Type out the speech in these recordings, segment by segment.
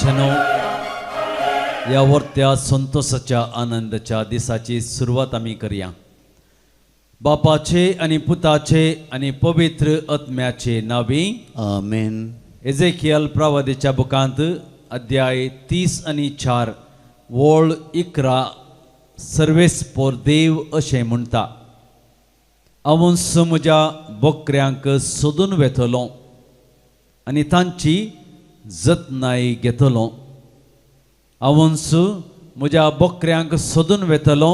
माझ्यानो, या वर्त्या संतोषाच्या आनंदाच्या दिसाची सुरुवात आम्ही करूया. बापाचे आणि पुताचे आणि पवित्र आत्म्याचे नावी आमेन. एजेकियल प्रवादीच्या बुकांत अध्याय 30 आणि 4 वोळ 11 सर्वेस पोर देव अशें म्हणटा. हांवूंस म्हज्या बोकऱ्यांक सोदून वेतलो आनी तांची जतनाय घेतलो. हांवूंस म्हज्या बोकऱ्यांक सोदून वेतलो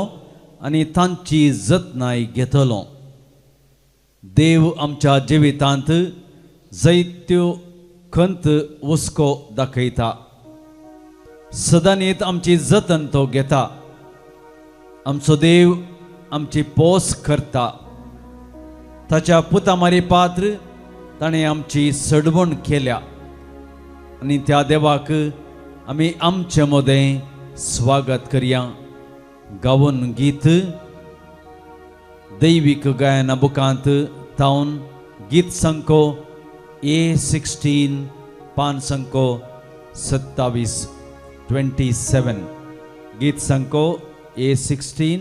आनी तांची जतनाय घेतलो. देव आमच्या जिवितांत जायत्यो खंत हुस्को दाखयता. सदांच आमची जतन तो घेता. आमचो देव आमची पोस करता. ताच्या पुतामारी पात्र ताणें आमची सडवण केल्या आनी त्या देवाक आमी आमचे मोदें स्वागत करया. गावन गीत दैवीक गायना बुकांत तावन गीत संको A16 पान संको 27 27. गीत संको A16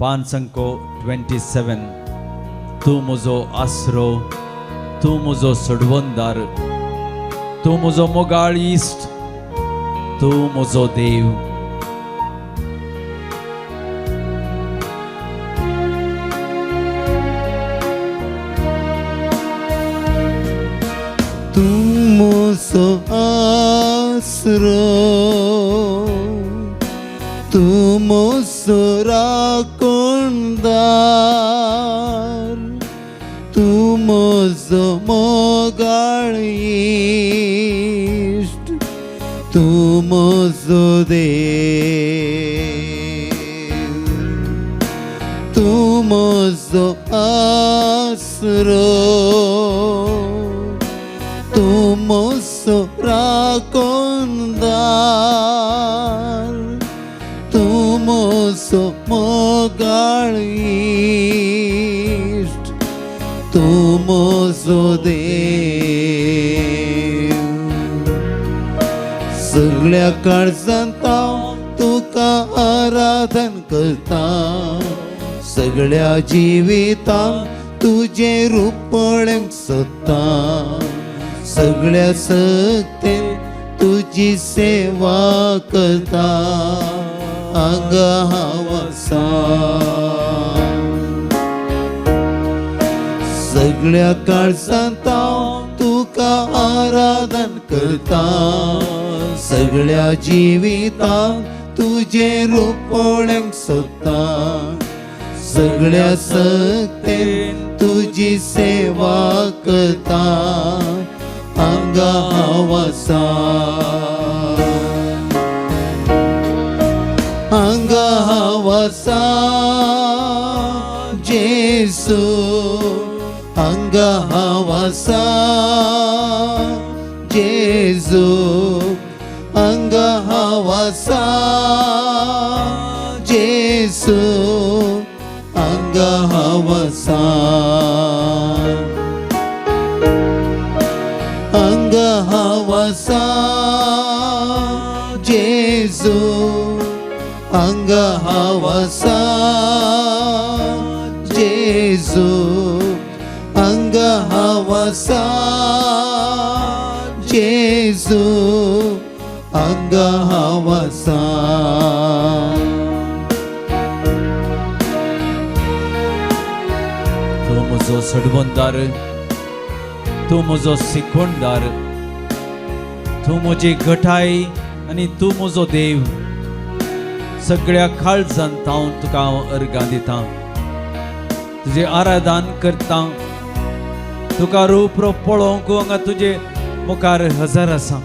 पान संको 27. तू म्हजो आसरो, तू म्हजो सडवंदार, तू म्हजो मोगाळ इश्ट, तू म्हजो देव. तू म्हजो आसरो, तू म्हजो राखणदार, तू म्हजो मोगाळ इश्ट, तू म्हजो देव. तू म्हजो आसरो, तू म्हजो राखणदार, तू म्हजो मोगाळ इश्ट, तू म्हजो देव. सगळ्या काळजांत हांव तुका आराधन करता. सगळ्या जिवितांत तुजे रूपळेंक सोदता. सगळ्या सक्तीन तुजी सेवा करता. हांगा हांव आसा. सगळ्या काळजांत हांव तुका आराधन करता. सगळ्या जिवितांत तुजे रूपळेंक सोदता. सगळ्या सक्तीन तुजी सेवा करता. हांगा हांव आसा. हांगा हांव आसा जेसू. हांगा हांव आसा जेजू. हांगा हांव आसा जेसू. हांगा हांव आसा. हांगा हांव आसा जेजू. हांगा हांव आसा जेजू. हांगा हांव आसा जेजू. हांगा हांव आसा. तू म्हजो सडवंदार, तू म्हजो शिकवणदार, तू म्हजी घटाय आनी तू म्हजो देव. सगळ्या काळजांत हांव तुका अर्गां दितां. तुजें आराधन करता. तुका रूप पळोवंक हांगा तुजे मुखार हजर आसा.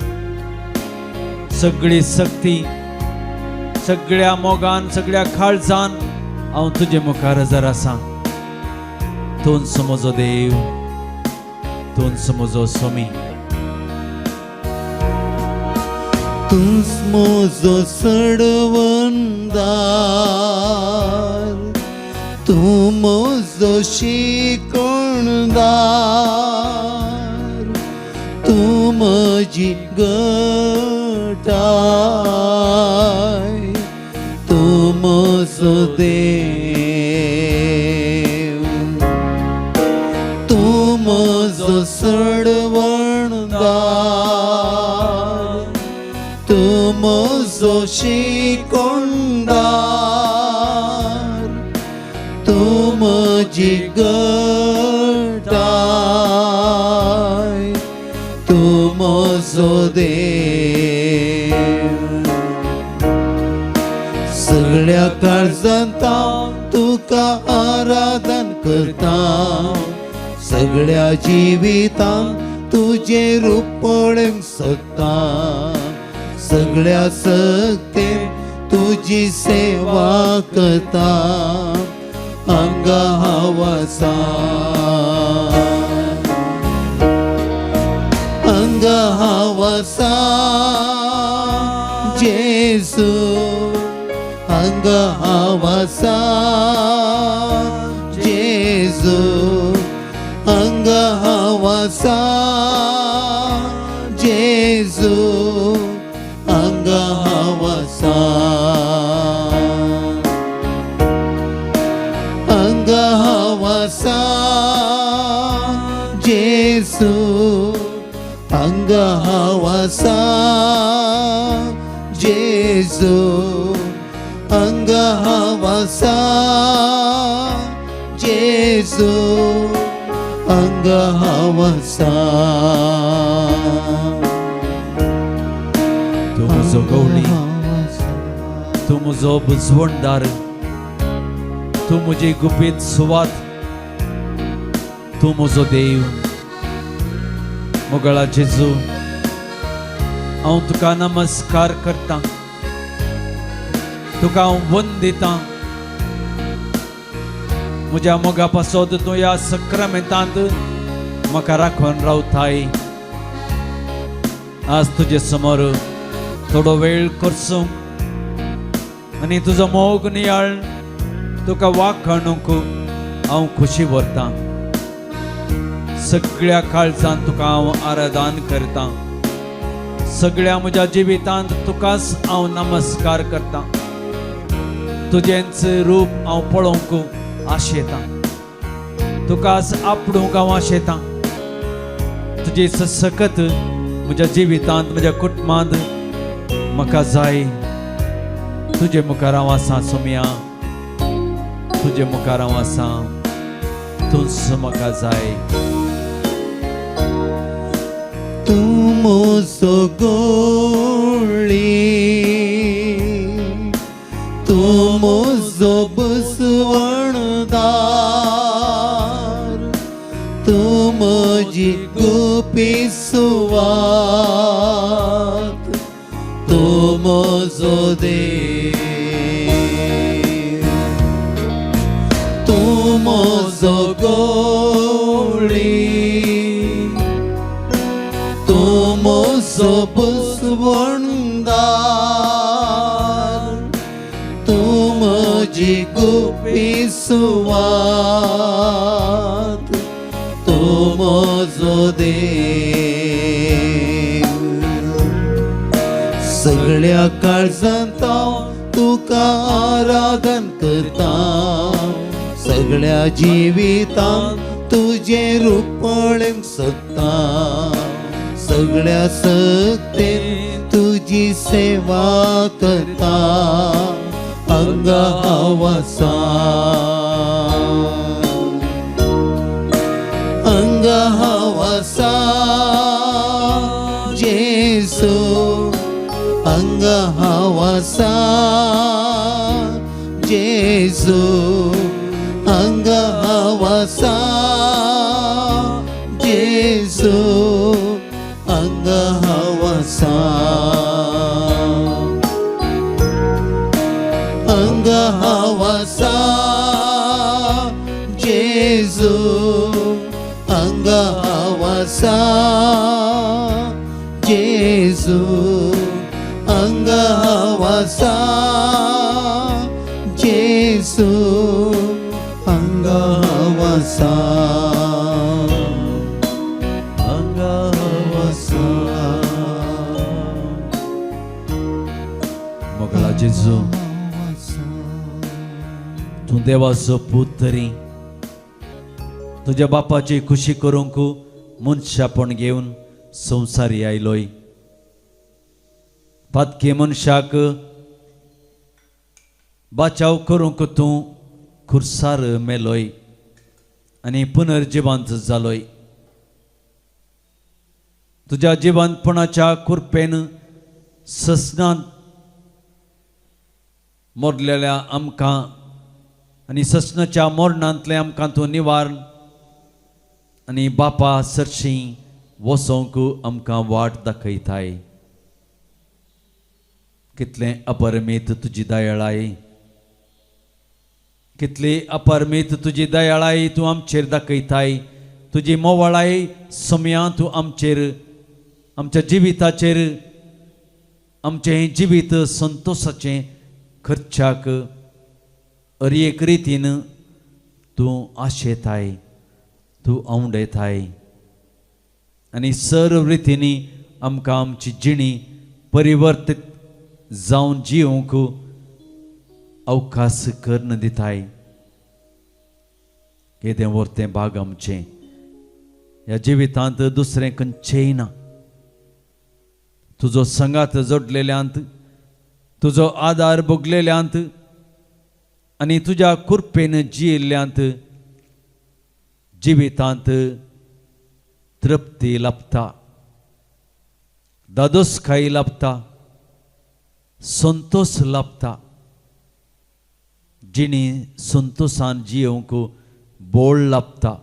सगळी सक्ती, सगळ्या मोगान, सगळ्या काळजान हांव तुजे मुखार हजर आसा. तूंच म्हजो देव, तूंच म्हजो स्वामी. तूंच म्हजो सडवंदार, तू म्हजो शिकवणदार. तू म्हजी घटाय एकटाय तू म्हजो देव, तू म्हजो सडवणदार, तू म्हजो शिकोंडार, तू म्हजी घटाय तू म्हजो देव. सगळ्या काळजांत हांव तुका आराधन करता, सगळ्या जिवितांत तुजे रूप पळोवंक सोदता, सगळ्या सक्तीन तुजी सेवा करता, अंगा हावासा अंगा हावासा जेसू, अंगा हावासा जेसू, अंगा हावासा जेसू, अंगा हावासा अंगा हावासा जेसू, अंगा हावासा जेसू, अंगा हावासा जेसू, अंगा हावासा. तू म्हजो गवळी, तू म्हजो बुजवणदार, तू म्हजी गुपीत सुवात, तू म्हजो देव. मोगळा जेजू, हांव तुका नमस्कार करता, तुका हांव वंदिता. म्हज्या मोगा पासत तूं ह्या सक्रामेंतांत म्हाका राखून रावताय. आज तुजे समोर थोडो वेळ करसूं आनी तुजो मोग नियाळ तुका वाखाणूंक हांव खुशी भरता. सगळ्या काळजांत तुका हांव आराधन करता, सगळ्या म्हज्या जिवितांत तुकाच हांव नमस्कार करता. तुजेंच रूप हांव पळोवंक आशेतां, तुकाच आपणूक हांव आशेतां. तुजी ससकत म्हज्या जिवितांत म्हज्या कुटुंबांत म्हाका जाय. तुजे मुखार हांव आसां सोम्या, तुजे मुखार हांव आसां, तूंच म्हाका जाय. तू म्हजो गवळी, तू म्हजो बसवणदार, तू म्हजी गुपीत सुवात, तू म्हजो देव, तू म्हजो गवळी, तू म्हजो बसवणदार, तू म्हजी गुपीत सुवात, तू म्हजो देव. सगळ्या काळजांत हांव तुका आराधन करता, सगळ्या जिवितांत तुजे रूप पळोवंक सोदता, सगळ्या सक्तीन तुजी सेवा करता, अंगा हावासा अंगा हावासा जेसू, अंगा हावासा जेसू, अंगा हावासा जेसू, अंगा हावासा अंगा हावासा जेसू, अंगा हावासा जेसू, अंगा हावासा जेसू, अंगा हावासा अंगा हावासा मोगळा जेजू तू देवाचो पूत तरी तुझ्या बापाची खुशी करूंक मनशापण घेऊन संवसारी आयलोय. पातके मनशाक बाचाव करूंक तू खुर्सार मेलोय आणि पुनर्जिवंत जालोय. तुझ्या जिवंतपणाच्या कृपेन ससनांत मोरलेल्या आमकां आणि ससनाच्या मोरणांतले आमकां तूं निवारण आणि बापा सरशी वसोंक आमकां वाट दाखयताय. कितले अपरमीत तुजी दयाळाय, कितली अपरमीत तुजी दयाळाय तूं आमचेर दाखयताय. तुजी मोवाळाय सोम्या तूं आमचेर आमच्या जिविताचेर आमचें जिवीत संतोषाचें खर्चाक एक रितीन तूं आशेताय, तूं आवडेताय आनी सर्व रितींनी आमकां आमची जिणी परिवर्तीत जावन जिवंक अवकाश करून दिताय. केदें व्हरतें भाग आमचें ह्या जिवितांत दुसरें खंयचेंय ना. तुजो संगात जोडलेल्यांत, तुजो आदार भोगलेल्यांत आनी तुज्या कृपेन जियेल्ल्यांत जिवितांत तृप्ती लाभता, दादोसकाय लाभता, संतोष लाभता. जिणी संतोषान जियोंक बोळ लाभता.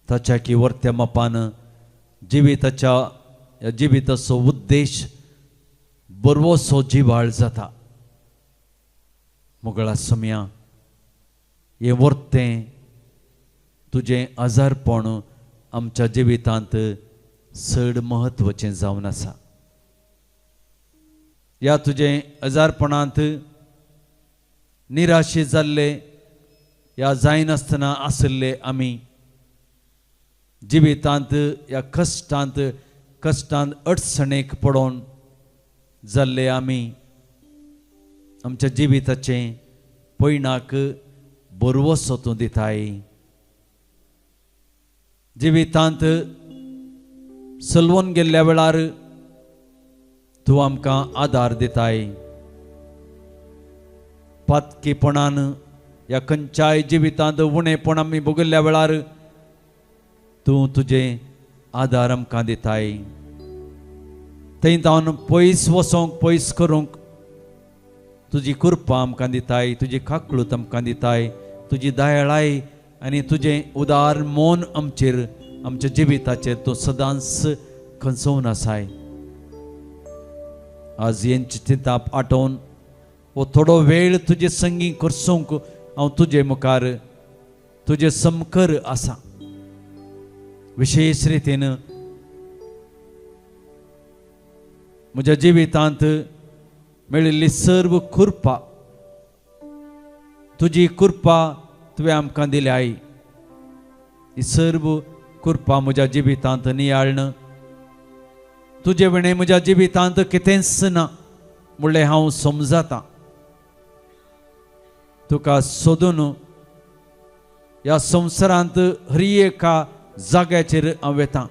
ताच्या की वर्त्या मापान जिविताच्या या जिविताचो उद्देश बरवोसो जिवाळ जाता. मोगळा सोम्या हे वर्तें तुजें आजारपण आमच्या जिवितांत चड महत्वाचें जावन आसा. या तुजें आजारपणांत निराशे जाल्ले या जायनासतना आसले आमी जिवितांत या कश्टांत अडचणेक पडोन जाल्ले आमी आमच्या जिविताचें पयणाक बरवोसो तूं दिताय. जिवितांत सलवून गेल्ल्या वेळार तूं आमकां आदार दिताय. पातकेपणान या खंयच्याय जिवितांत उणेपण आमी भोगिल्ल्या वेळार तूं तुजें आदार आमकां दिताय. थंय जावन पयस वचोंक पयस करूंक तुजी कृपा आमकां दिताय, तुजी काकळूत आमकां दिताय, तुजी दयाळाय आनी तुजें उदार मोन आमचेर आमच्या जिविताचेर तूं सदांच खंचोवन आसाय. आज हेंची चिंता आटोवन वो थोडो वेळ तुजे संगी करसूंक हांव तुजे मुखार तुजे समकर आसा. विशेष रितीन म्हज्या जिवितांत मेळिल्ली सर्व कृपा तुजी कृपा तुवें आमकां दिल्याय. ही सर्व कृपा म्हज्या जिवितांत नियाळन तुजे विणे म्हज्या जिवितांत कितेंच ना म्हणलें हांव समजतां. तुका सोदून ह्या संवसारांत हरी एका जाग्याचेर हांव येतां.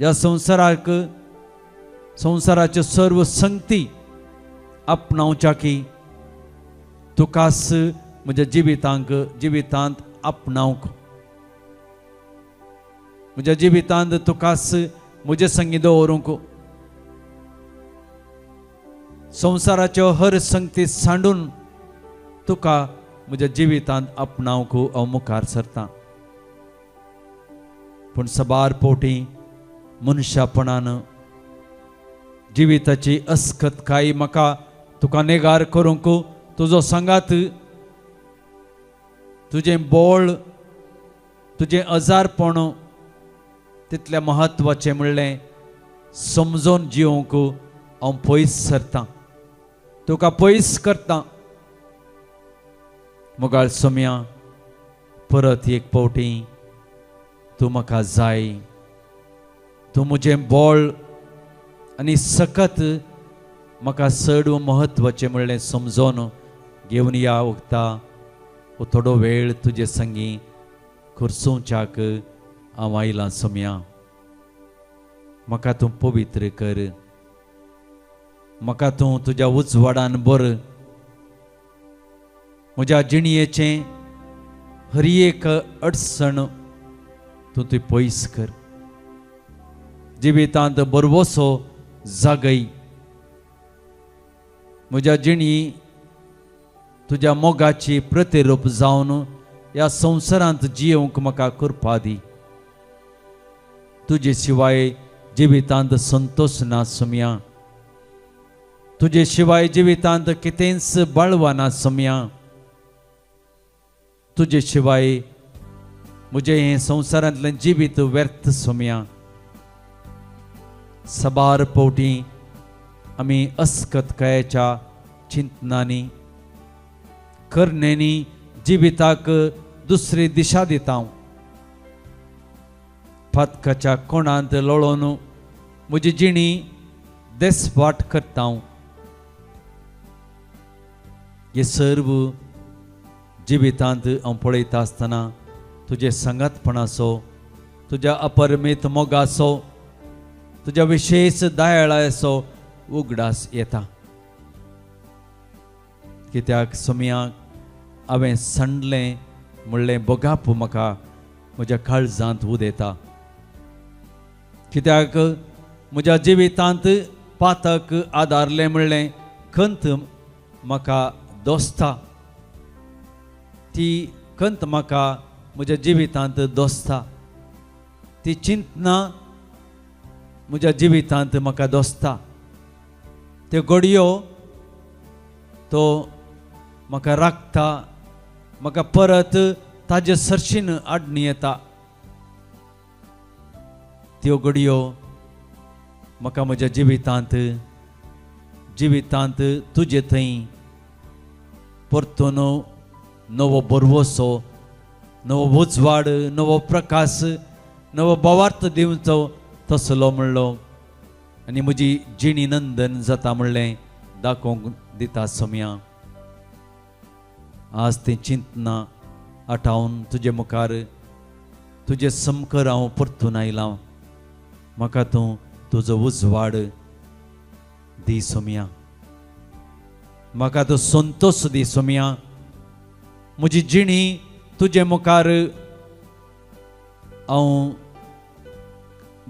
ह्या संवसाराच्यो सर्व संगती आपणावच्या की तुकाच म्हज्या जिवितांत आपणावंक. म्हज्या जिवितांत तुकाच म्हजे संगी दवरूंक. संवसाराच्यो हर संगती सांडून तुका म्हज्या जिवितांत आपणावंक हांव मुखार सरतां. पूण सबार पोटी मनशापणान जिविताची अस्खतकाय म्हाका तुका नेगार करूंक तुजो सांगात तुजें बोळ तुजें अजारपण तितलें महत्वाचें म्हणलें समजून जिवंक हांव पयस सरतां. तुका पयस करतां. मोगाळ सोम्या परत एक पावटी तूं म्हाका जाय. तूं म्हजें बोळ आनी सखत म्हाका चड म्हत्वाचें म्हणलें समजोन घेवन या वखता वो थोडो वेळ तुजे संगी खुर्सोवच्याक हांव आयलां सोम्या. म्हाका तूं पवित्र कर, म्हाका तूं तुज्या उजवाडान भर. म्हज्या जिणयेचें हर एक अडचण तूं ती पयस कर. जिवितांत बरवसो जागय. म्हज्या जिणी तुज्या मोगाची प्रतिरूप जावन ह्या संवसारांत जियोंक म्हाका कृपा दी. तुजे शिवाय जिवितांत संतोष ना सोम्या. तुजे शिवाय जिवितांत कितेंच बळवा ना सोम्या. तुजे शिवाय म्हजें हें संवसारांतलें जिवीत व्यर्थ सोम्या. सबार पोवटी आमी अस्कतकायेच्या चिंतनांनी करण्यांनी जिविताक दुसरी दिशा दिता. फातकाच्या कोणांत लोळोवन म्हजी जिणी देसपाट करता. हे सर्व जिवितांत हांव पळयता आसतना तुजे संगतपणाचो, तुज्या अपरमीत मोगाचो, तुज्या विशेष दयाळायचो उगडास येता. कित्याक सोम्याक हांवें संडलें म्हणलें बोगाप म्हाका म्हज्या काळजांत उदेता. कित्याक म्हज्या जिवितांत पातक आदारलें म्हणलें खंत म्हाका दोसता. ती खंत म्हाका म्हज्या जिवितांत दोसता. ती चिंतना म्हज्या जिवितांत म्हाका दोसता. त्यो घडयो तो म्हाका राखता, म्हाका परत ताजे सरशीन हाडून येता. त्यो घडयो म्हाका म्हज्या जिवितांत तुजे थंय परतून नवो बरवसो, नवो उजवाड, नवो प्रकाश, नवो बोवार्थ दिवचो तसलो म्हणलो आनी म्हजी जिणी नंदन जाता म्हणलें दाखोवंक दिता सोम्या. आज तें चिंतना आठावन तुजे मुखार तुजे समकर हांव परतून आयलां. म्हाका तूं तुजो उजवाड दी सोम्या. म्हाका तूं संतोश दी सोम्या. म्हजी जिणी तुजे मुखार हांव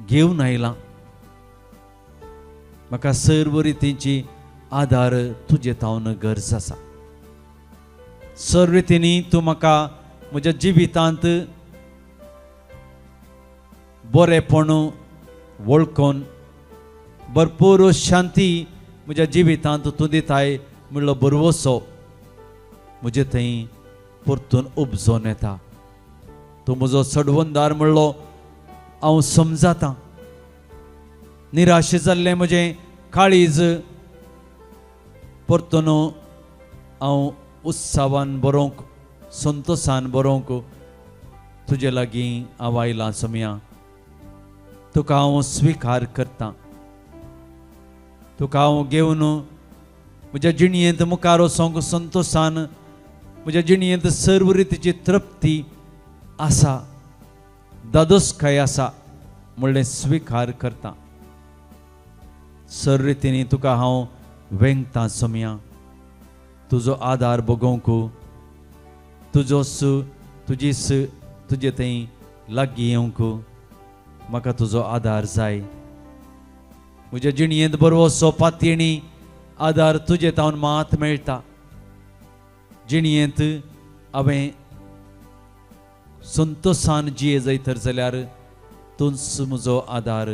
घेवन आयलां. म्हाका सर्व रितींची आदार तुजे तावन गरज आसा. सर्व रितींनी तूं म्हाका म्हज्या जिवितांत बरेपण वळखून भरपूर शांती म्हज्या जिवितांत तूं दिताय म्हणलो बरवसो म्हजे थंय परतून उपजोन येता. तूं म्हजो सडवंदार म्हणलो हांव समजतां. निराशे जाल्लें म्हजें काळीज परतून हांव उत्सवान बरोवंक, संतोशान बरोवंक तुजे लागीं हांव आयलां सोम्या. तुका हांव स्विकार करतां. तुका हांव घेवन म्हज्या जिणयेंत मुखार वचोंक संतोशान, म्हज्या जिणयेंत सर्व रितीची तृप्ती आसा, दादोसकाय आसा म्हणलें स्विकार करतां. सर्व रितींनी तुका हांव वेंगतां सोम्या. तुजो आदार भोगोवंक, तुजे थंय लागीं येवंक म्हाका तुजो आदार जाय. म्हज्या जिणयेंत बरवसो पातयेणी आदार तुजे तावन मात मेळटा. जिणयेंत हांवें संतोशान जिये जायतर जाल्यार तूंच म्हजो आदार,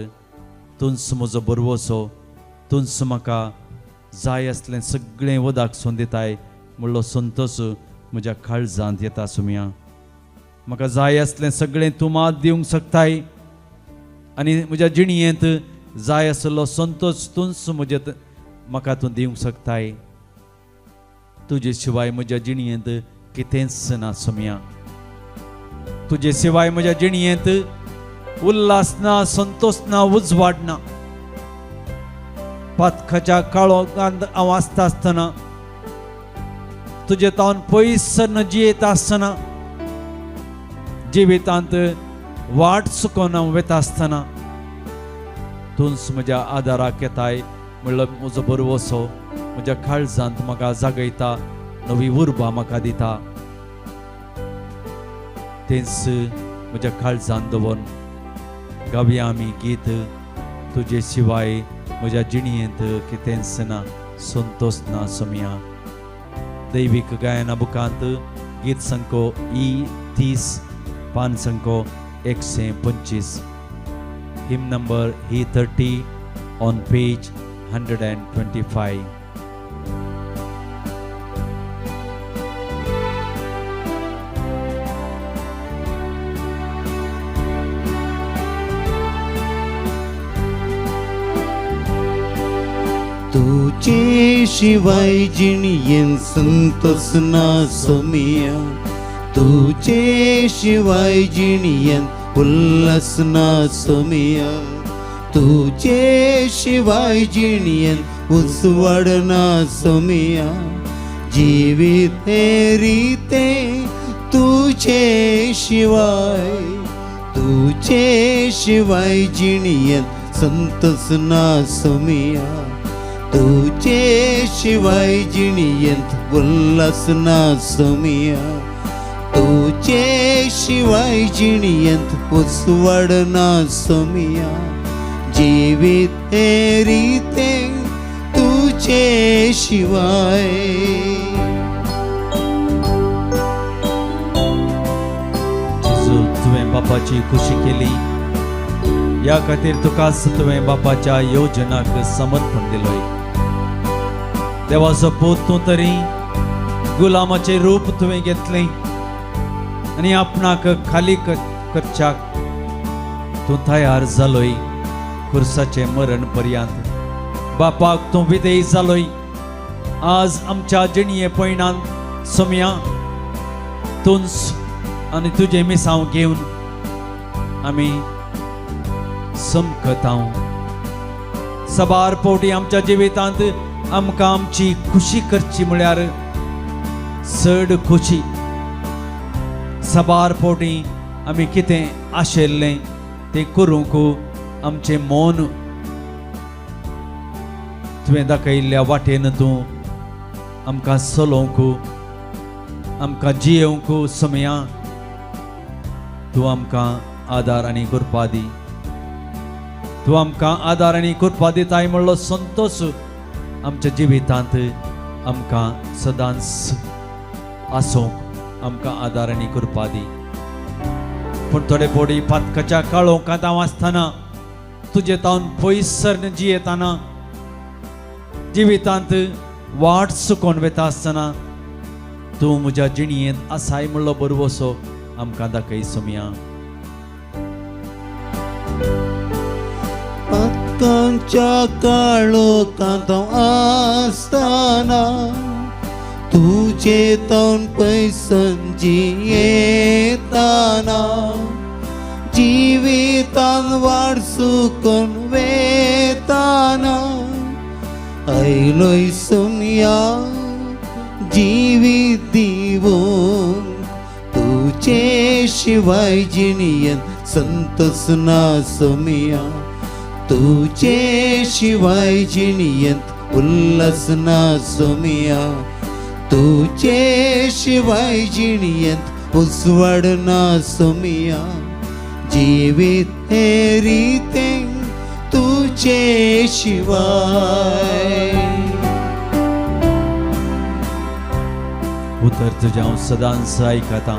तूंच म्हजो बरवसो, तूंच म्हाका जाय आसलें सगळें वदाक सोन दिताय म्हणलो संतोश म्हज्या काळजांत येता सोम्या. म्हाका जाय आसलें सगळें तूं मात दिवंक शकताय आनी म्हज्या जिणयेंत जाय आसलो संतोश तूंच म्हाका तूं दिवंक शकताय. तुजे शिवाय म्हज्या जिणयेंत कितेंच ना सोम्या. तुजे शिवाय म्हज्या जिणयेंत उल्हास ना, संतोष ना, उजवाड ना. पातखाच्या काळोखांत हांव आसता आसतना तुजे तावन पयस जियेत आसतना जिवितांत वाट चुकोवन हांव वेता आसतना तूंच म्हज्या आदाराक येताय म्हणल्यार म्हजो बरवसो म्हज्या काळजांत म्हाका जागयता नवी उर्बा म्हाका दिता तेंच म्हज्या काळजांत दवरून गावया आमी गीत तुजे शिवाय म्हज्या जिणयेंत कितेंच ना संतोष ना सोम्या दैवीक गायना बुकांत गीत संको E30 पान संको 125 हिम नंबर E30 on page 125. तुझे शिवाय जिणयेन संतोष ना सोमिया तुझे शिवाय जिणयेन उल्हास ना सोमिया तुझे शिवाय जिणयेन उसवाड ना सोमिया जीवित हे रीते तुझे शिवाय जिणयेन संतोष ना सोमिया तुझे शिवाय जिणयेंत उल्हास ना सोमिया तुझे शिवाय जिणयेंत उसवाड ना सोमिया जीवित हे रीते तुझे शिवाय जेजू तुवें बापाची खुशी केली या खातीर तुकाच तुवें बापाच्या योजनाक समर्पण दिलोय देवाचो पूत तूं तरी गुलामाचे रूप तुवें घेतलें आनी आपणाक खाली करच्याक तूं तयार जालोय खुर्साचे मरण पर्यंत बापाक तूं विधेय जालोय आज आमच्या जिणये पयणांत सोम्या तूंच आनी तुजें मिसांव घेवन आमी समकतां सबार पोटी आमच्या जिवितांत आमकां आमची खुशी करची म्हळ्यार चड खुशी सबार पोटी आमी कितें आशिल्लें तें करूंक आमचें मौन तुवें दाखयल्ल्या वाटेन तूं आमकां चलोवंक आमकां जियोवंक सोम्या तूं आमकां आदार आनी कृपा दी तूं आमकां आदार आनी कृपा दिताय म्हणलो संतोष आमच्या जिवितांत आमकां सदांच आसूंक आमकां आदार आनी कृपा दी पूण थोडे पोटी पातकाच्या काळोखांत हांव आसतना तुजे तावन पयसर जियेताना जिवितांत वाट चुकोवन वेता आसतना तूं म्हज्या जिणयेंत आसाय म्हणलो बरवसो आमकां दाखय सोम्या पातकांच्या काळोखांत आसतना तुझे तोंड पयसन जियेताना जिवितान वाट चुकोवन वेताना आयलोय सोम्या जिवीत दिवंक तुझे शिवाय जिणयेन संतोष ना सोम्या तुझे शिवाय जिणयेंत उल्हास ना सोम्या तुझे शिवाय जिणयेंत उसवाड ना सोम्या जीवित हे रीते तुझे शिवाय उतर तुज्या हांव सदांच आयकतां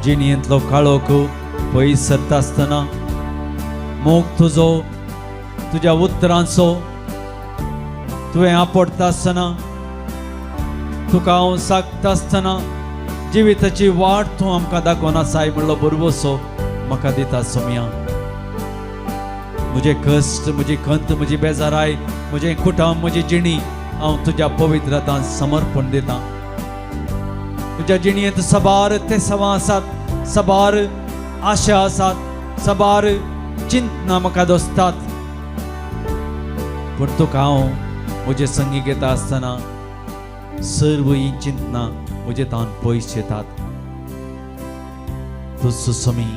जिणयेंतलो काळोख पयस सरता आसतना मोग तुजो तुज्या उतरांचो तुवें आपडटा आसतना तुका हांव सांगता आसतना जिविताची वाट तूं आमकां दाखोवन आसाय म्हणलो बरवसो म्हाका दिता सोम्या म्हजे कश्ट म्हजी खंत म्हजी बेजाराय म्हजें कुटुंब म्हजी जिणी हांव तुज्या पवित्र हातांत समर्पण दितां तुज्या जिणयेंत सबार तेसावां आसात सबार आशा आसात सबार चिंतना म्हाका दोसतात पण तुका हांव म्हजे संगी घेता आसतना सर्व ही चिंतना म्हजे तान पयस येतात. तूं सुसमी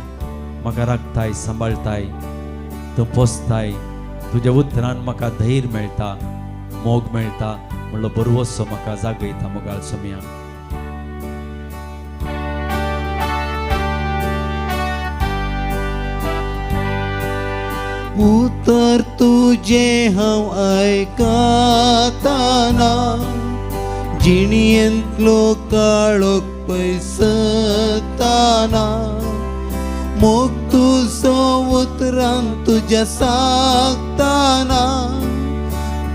म्हाका राखताय, सांबाळताय, तूं पोसताय. तुज्या उतरान म्हाका धैर्य मेळटा, मोग मेळटा म्हणलो बरोवसो म्हाका जागयता मोगाळ सोम्या. उतर तुजे हांव आयकताना जिणयेंतलो काळोख पयसताना मोग तुजो उतरान तुज्या सांगताना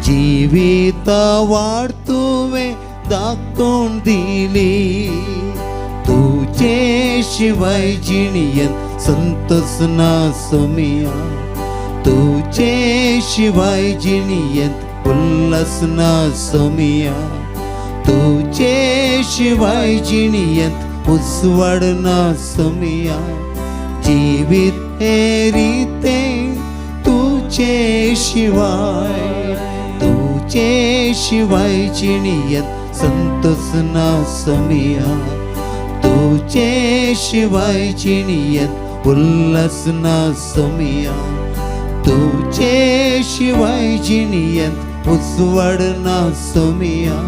जिविता वाड तुवें दाखोवन दिली. तुजे शिवाय जिणयेंत संतोष ना सोमिया. तुजे शिवाय जिणयेंत उल्हास ना सोमिया. तुजे शिवाय जिणयेंत उजवाड ना सोमिया. जीवित हे रितें तुजे शिवाय. तुजे शिवाय जिणयेंत संतोष ना सोमिया. तुजे शिवाय जिणयेंत उल्हास ना सोमिया. तुजे शिवाय जिणयेंत उजवाड ना सोमिया.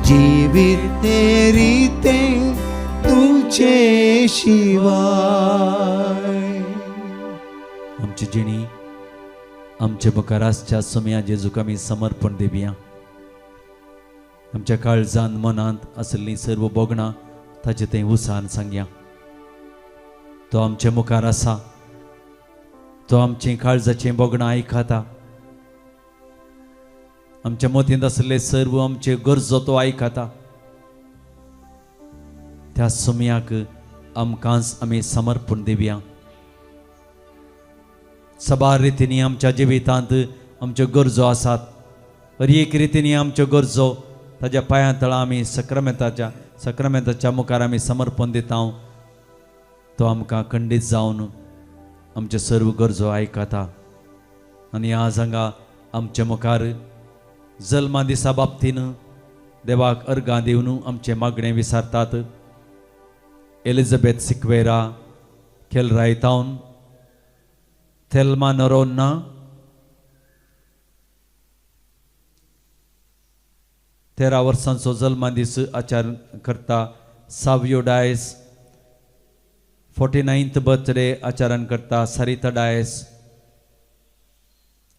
जीवित हे रितें तुजे शिवाय. आमची जिणी आमचे मुखार आसच्या सोम्या जेजूक आमी समर्पण दिवया. आमच्या काळजांत मनांत आसली सर्व बोगणां ताचे थंय उसान सांगया. तो आमचे मुखार आसा. तो आमची काळजाचें बोगणां आयकता. आमच्या मतींत आसले सर्व आमचे गरजो तो आयकता. त्या सोम्याक आमकांच आमी समर्पण दिवया. सबार रितींनी आमच्या जिवितांत आमच्यो गरजो आसात. हर एक रितींनी आमच्यो गरजो ताज्या पांयां तळा आमी सक्रामेंताच्या मुखार आमी समर्पण दिता. तो आमकां खंडीत जावन आमचे सर्व गरजो आयकता. आनी आज हांगा आमच्या मुखार जल्मा दिसा बाबतीन देवाक अर्गां दिवन आमचे मागणें विचारतात. एलिझाबेथ सिक्वेरा, केलरायतावन, थेल्मा नोरोन्ना, तेरा वर्सांचो जल्मा दीस आचरण करता सावियो डायस. 49th बर्थडे आचरण करता Sarita Dias.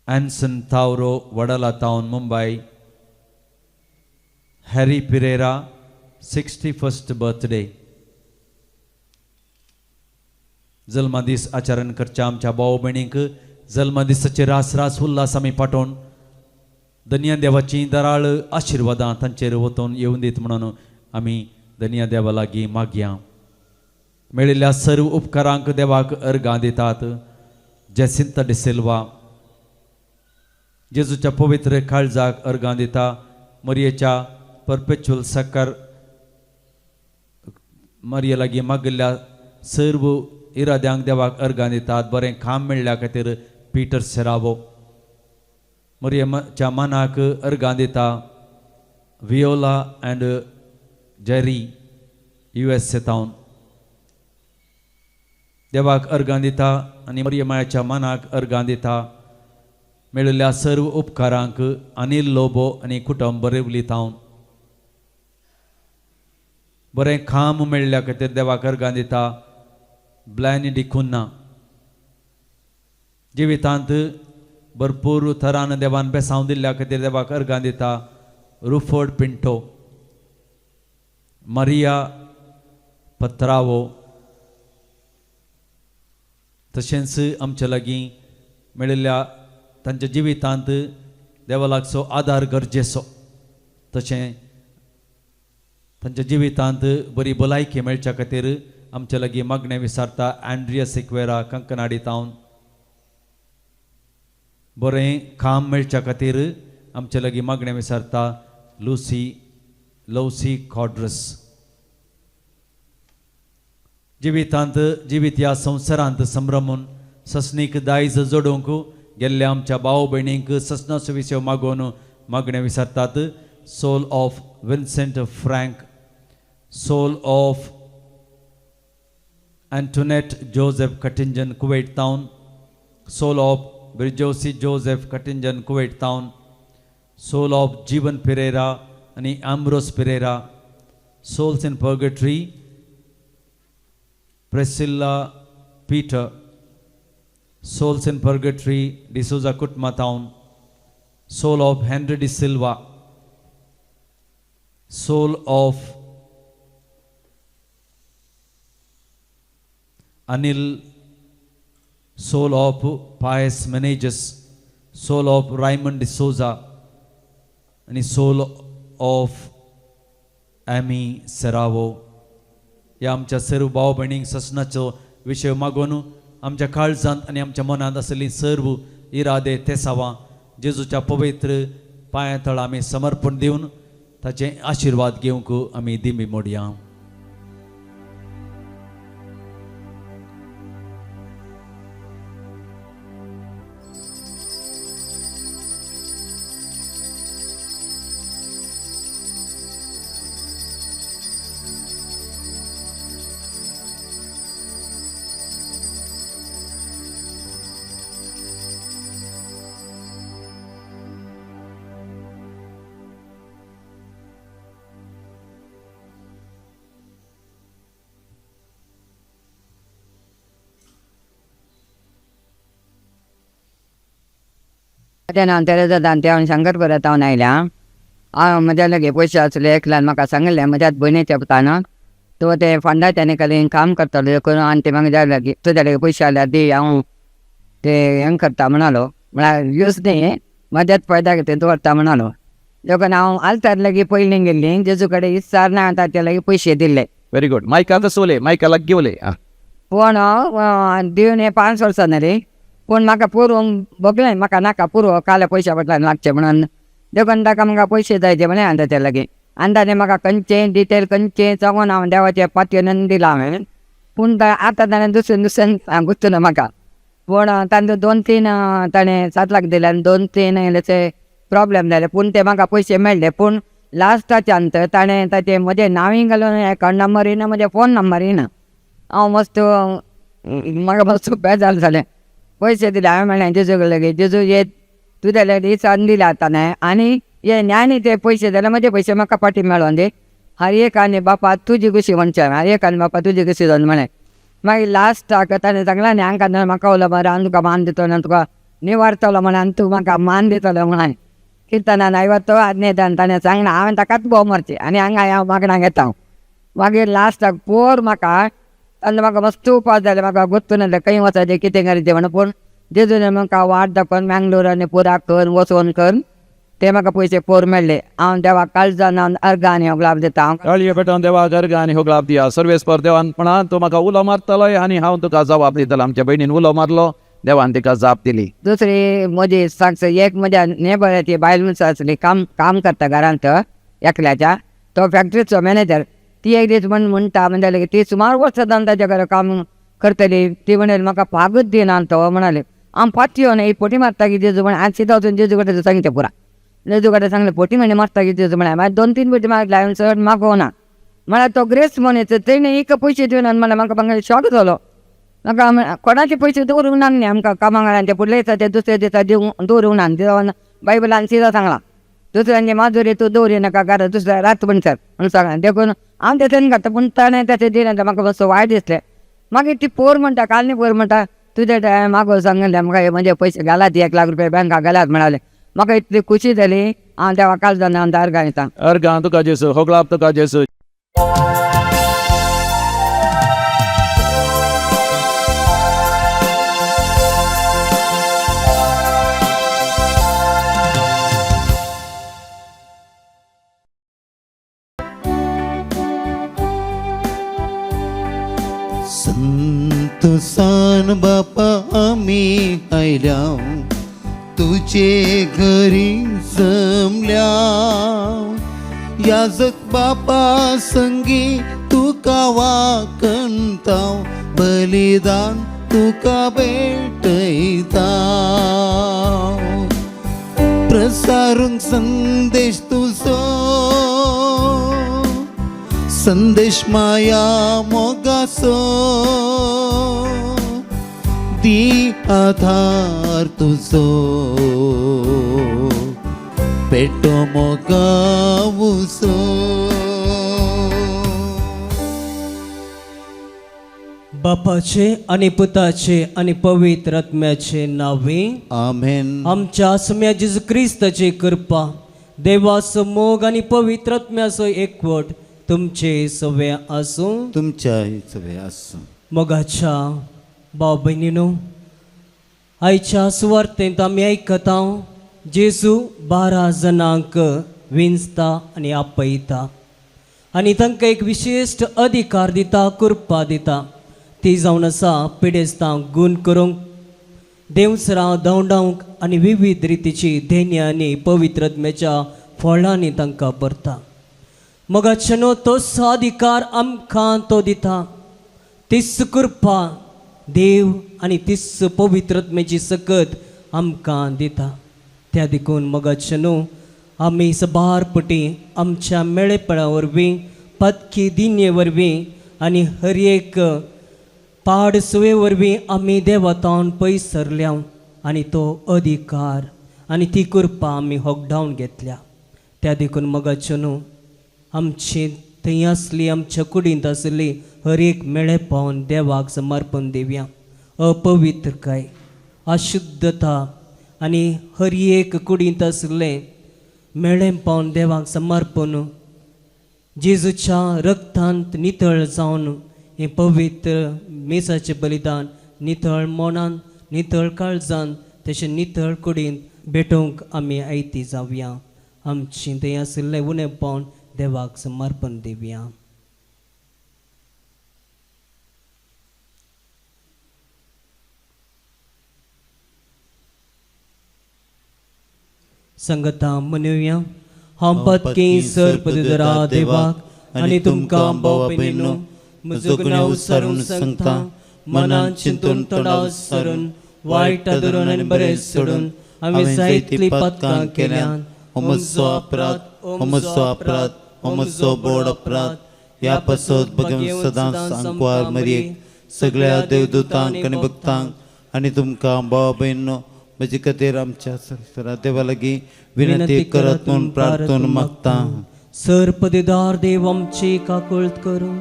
Anson Tavaro, Wadala town, Mumbai. Harry Pereira, 61st birthday. जल्मादीस आचरण करच्या आमच्या भाऊ भयणीक जल्मादिसाचे रास रास उल्हास आमी पाठोवन धन्य देवाची दराळ आशिर्वादां तांचेर वतून येवन दीत म्हणून आमी धन्य देवा लागीं मागया. मेळिल्ल्या सर्व उपकारांक देवाक अर्गां दितात. जेसिंता डिसिल्वा जेजूच्या पवित्र काळजाक अर्गां दिता. मरियेच्या परपेच्युअल साकार मरिये लागीं मागिल्ल्या सर्व इराद्यांक देवाक अर्गां दितात. बरें काम मेळ्ळ्या खातीर पीटर सेरावो. मरियेच्या मनाक अर्गां दिता. वियोला अँड जेरी USA तावन देवाक अर्गां दिता. आनी मरियमाच्या मनाक अर्गां दिता. मेळिल्ल्या सर्व उपकारांक अनिल लोबो आनी कुटुंब बरेवली तावन बरें काम मेळ्ळ्या खातीर देवाक अर्गां दिता. ब्लायनी डिकुन्ना जिवितांत भरपूर तरान देवान बेसांव दिल्ल्या खातीर देवाक अर्गां दिता. रुफोर्ड पिंटो, मारिया पत्रावो, तशेंच आमच्या लागीं मेळिल्ल्या तांच्या जिवितांत देवा लागचो आदार गरजेचो. तशें तांच्या जिवितांत बरी भलायकी मेळच्या खातीर आमच्या लागीं मागणें विचारता. अँड्रिया सिक्वेरा, कंकनाडी तावन बरें काम मेळच्या खातीर आमच्या लागीं मागणें विचारता. लौसी कॉड्रस जिवितांत जिवीत ह्या संवसारांत संभ्रमून ससनीक दायज जोडूंक गेल्ल्या आमच्या भाऊ भयणींक ससनाचो विशय मागून मागणे विचारतात. Soul of Vincent Frank, soul of Antoinette Joseph Cuttington, Kuwait Town, soul of Brijosi Joseph Cuttington, Kuwait Town, soul of Jeevan Pereira and Ambrose Pereira, souls in purgatory, Priscilla Peter, souls in purgatory, D'Souza Kutma Town, soul of Henry De Silva, soul of Anil, soul of Pius Menages, soul of Raymond De Souza, and soul of Amy Seravo. या आमच्या सर्व भाव भयणींक ससनाचो विशय मागून आमच्या काळजांत आनी आमच्या मनांत आसली सर्व इरादे तेसावां जेजूच्या पवित्र पांया तळ आमी समर्पण दिवन ताचे आशिर्वाद घेवंक आमी दिमी मोडया. नंतर जाता हांव शंकरपुरा तावन आयल्या. हांव म्हज्या लगे पयशे आसले एकल्यान म्हाका सांगलें म्हज्या भयणीच्या पुतान तो ते फंडाच्यानी कडेन काम करतालो करून आनी ते म्हाका लागीं तुज्या लगे पयशे आल्यार दी हांव ते हें करता म्हणालो. म्हळ्यार यूज न्ही मध्यात फायदा घेता दवरता म्हणालो. देखून हांव आल्तार लागीं पयलीं गेल्लीं जेजू कडेन इचारना हांवें ताचे लागीं पयशे दिल्ले. Very good. मायकाल कसं उलय, मायकालाक घेवले. पूण दिवन हे 5 वर्सां जालीं पूण म्हाका पुरोवंक बगलें म्हाका नाका पुरो काले पयशे फाटल्यान लागचे म्हणून. देखून ताका म्हाका पयशे जायचे म्हणे हांवें ताचे लागीं आनी ताणें म्हाका खंयचें डिटेल खंयचें सांगून हांव देवाचे पातयेन दिलां हांवें. पूण आतां ताणें दुसरें सांगूच ना म्हाका. पूण तांचे 2-3 ताणें 7 लाख दिले आनी 2-3 हेचे प्रॉब्लेम जाले पूण ते म्हाका पयशे मेळ्ळे. पूण लास्टाच्यान तर ताणें ताचें म्हजें नांवय घालून एकावंट नंबर येना म्हजे फोन नंबर येना. हांव मस्त म्हाका मस्त बेजार जालें. पयशे दिले हांवें म्हणलें जेजू लागीं जेजू हे तुज्या लागीं दिसान दिले आतां आनी हे न्यानी ते पयशे जाल्यार म्हजे पयशे म्हाका फाटीं मेळोन दी. हर एक आनी बापा तुजी खुशी म्हणचे हर एक आनी बापा तुजी खुशी जावन म्हणे. मागीर लास्टाक ताणें सांगलां न्ही हांकां म्हाका उलो मरे हांव तुका मान दितलो आनी तुका निवारतलो म्हण आनी तूं म्हाका मान दितलो म्हणाय. किर्तनान आयवतो आदनेदान ताणें सांगलां हांवें ताकाच भोव मारचें आनी हांगा हांव मागणां घेता. मागीर लास्टाक पोर म्हाका ताणें म्हाका मस्त उपास जालें म्हाका गोत्तू नासलें खंय वचाचें कितें करचें म्हणून. पूण जेजून म्हाका वाट दाखोवन मँगलोर आनी पुराक कर वचोन कर ते म्हाका पयशे पोर मेळ्ळे. हांव देवाक काळजान अर्गां आनी गुलाब दिता. हांव काळये पेटोवन देवाक अर्घ आनी हो गुलाब दिया. सर्वेस्पर देवान म्हणा तूं म्हाका उलो मारतलोय आनी हांव तुका जबाब दितलो. आमच्या भयणीन उलो मारलो देवान तिका जाप दिली. दुसरी म्हजी सांगता एक म्हज्या नेबराची बायल मनीस आसली काम करता घरांत एकल्याच्या तो फॅक्ट्रीचो मॅनेजर. ती एक दीस म्हणटा म्हणजे ती सुमार वर्सां जावन ताच्या घरा काम करतली. ती म्हणली म्हाका पागूच दिना तो म्हणाले हांव फाटी येवन ही पोटी मारता की जेजू म्हणे आज सीधा वचून जेजू कडेन सांगचें पुरा. जेजू कडेन सांगलें पोटी म्हणे मारता की जेजू म्हणे. मागीर 2-3 पोटी मारले हांवें चड मागोवना. म्हळ्यार तो ग्रेस मनीस तेणें एक पयशे दिवन म्हळ्यार म्हाका शॉक जालो. म्हाका कोणाचे पयशे दवरूंक ना न्ही आमकां कामांगणांचे फुडले दिसा ते दुसरे दिसा दिवंक दवरूंक ना. देवान बायबलान सीधा सांगलां दुसऱ्यांचे माजुरी तूं दवरी नाका घरा दुसऱ्या रात म्हणसर म्हणून सांगलां. देखून हांव तें घाता पूण ताणें तशें दिलें तर म्हाका मातसो वायट दिसलें. मागीर ती पोर म्हणटा कालनी पोर म्हणटा तुजे टायम मागो सांगलें म्हाका म्हजे पयशे घालात 1 लाख रुपया बँकाक घालात म्हणाले. म्हाका इतली खुशी जाली हांव देवा काळजान हांव अर्गां दितां. अर्घां तुका जेसू, हो गुलाब तुका जेसू. संतोषान बापा आम्ही आयल्या तुझे घरी जमल्या. याजक बापा संगी तुका वाकणताव बलिदान तुका भेटयता प्रसारूंक संदेश तुजो संदेश माया मोगाचो दी आधार तुजो पेटो मोगावुसो बापाचे आणि पुताचे आणि पवित्र आत्म्याचे नावे आमेन. आमच्या सम्या जेजू ख्रिस्ताची कृपा देवाचो मोग आणि पवित्र आत्म्याचो एकवट तुमचे सवे आसूं. तुमच्या सवे आसूं. मोगाच्या भाव भयणीनो, आयच्या सुवार्तेंत आमी आयकता जेजू 12 जाणांक विंचता आनी आपयता आनी तांकां एक विशिश्ट अधिकार दिता, कृपा दिता. ती जावन आसा पिडेस्तांक गूण करूंक, देवसरां धांवडावंक आनी विविध रितीची धैन्य आनी पवित्र आत्म्याच्या फळांनी तांकां भरता. मोगाचेनो तोच अधिकार आमकां तो दिता. तीच कृपा देव आनी तीच पवित्र आत्म्याची सकत आमकां दिता. त्या देखून मोगाचेनो आमी सबारपटी आमच्या मेळेपणा वरवीं, पत्की दिन्ये वरवीं आनी हर एक पाड सुवे वरवीं आमी देवातावन पयस सरल्या आनी तो अधिकार आनी ती कृपा आमी होगडावन घेतल्या. त्या देखून मोगाचेनो आमची थंय आसली, आमच्या कुडींत आसली हर एक मेळेपण देवाक समर्पण दिवया. अपवित्रकाय, अशुद्धता आनी हर एक कुडींत आसले मेळेपण देवाक समर्पण जेजूच्या रक्तांत नितळ जावन हे पवित्र मेसाचें बलिदान नितळ मोनान, नितळ काळजान, तशें नितळ कुडींत भेटोवंक आमी आयती जावया. आमची थंय आशिल्लें उणेपण देवाक समर्पण दिवया. संगता मनयुया. हांव पत्की सरपदरा देवाक आनी तुमकां भाव भयणीनो, म्हजो गुन्यांव विसरून सांगता, मनान चिंतून तोंडार सरून, वायट धरून आनी बरें सोडून हांवें जायतलीं पातकां केल्यान. हो म्हजो अपराध, हो म्हजो अपराध, हो म्हजो बोड अपराध. ह्या पासत भगवंत सदांच सांकवार मरयेक, सगळ्या देवदूतांक आनी भक्तांक आनी तुमकां भाव भयणीनो, म्हजे खातीर आमच्या सरस्वरा देवा लागीं विनंती करत म्हूण प्रार्थना मागता. सरपदेदार देव आमची काकुळट करून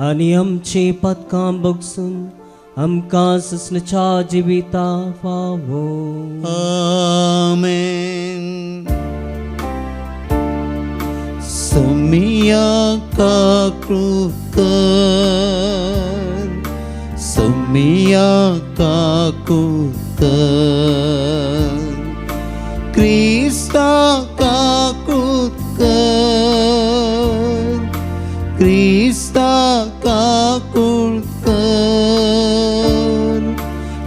आनी आमची पातकां बगसून आमकां ससनच्या जिविता फावो. आमेन. सोमिया काकृत कर, सोमिया काकृत कर, क्रिस्ता काकृत कर, क्रिस्ता काकृत कर,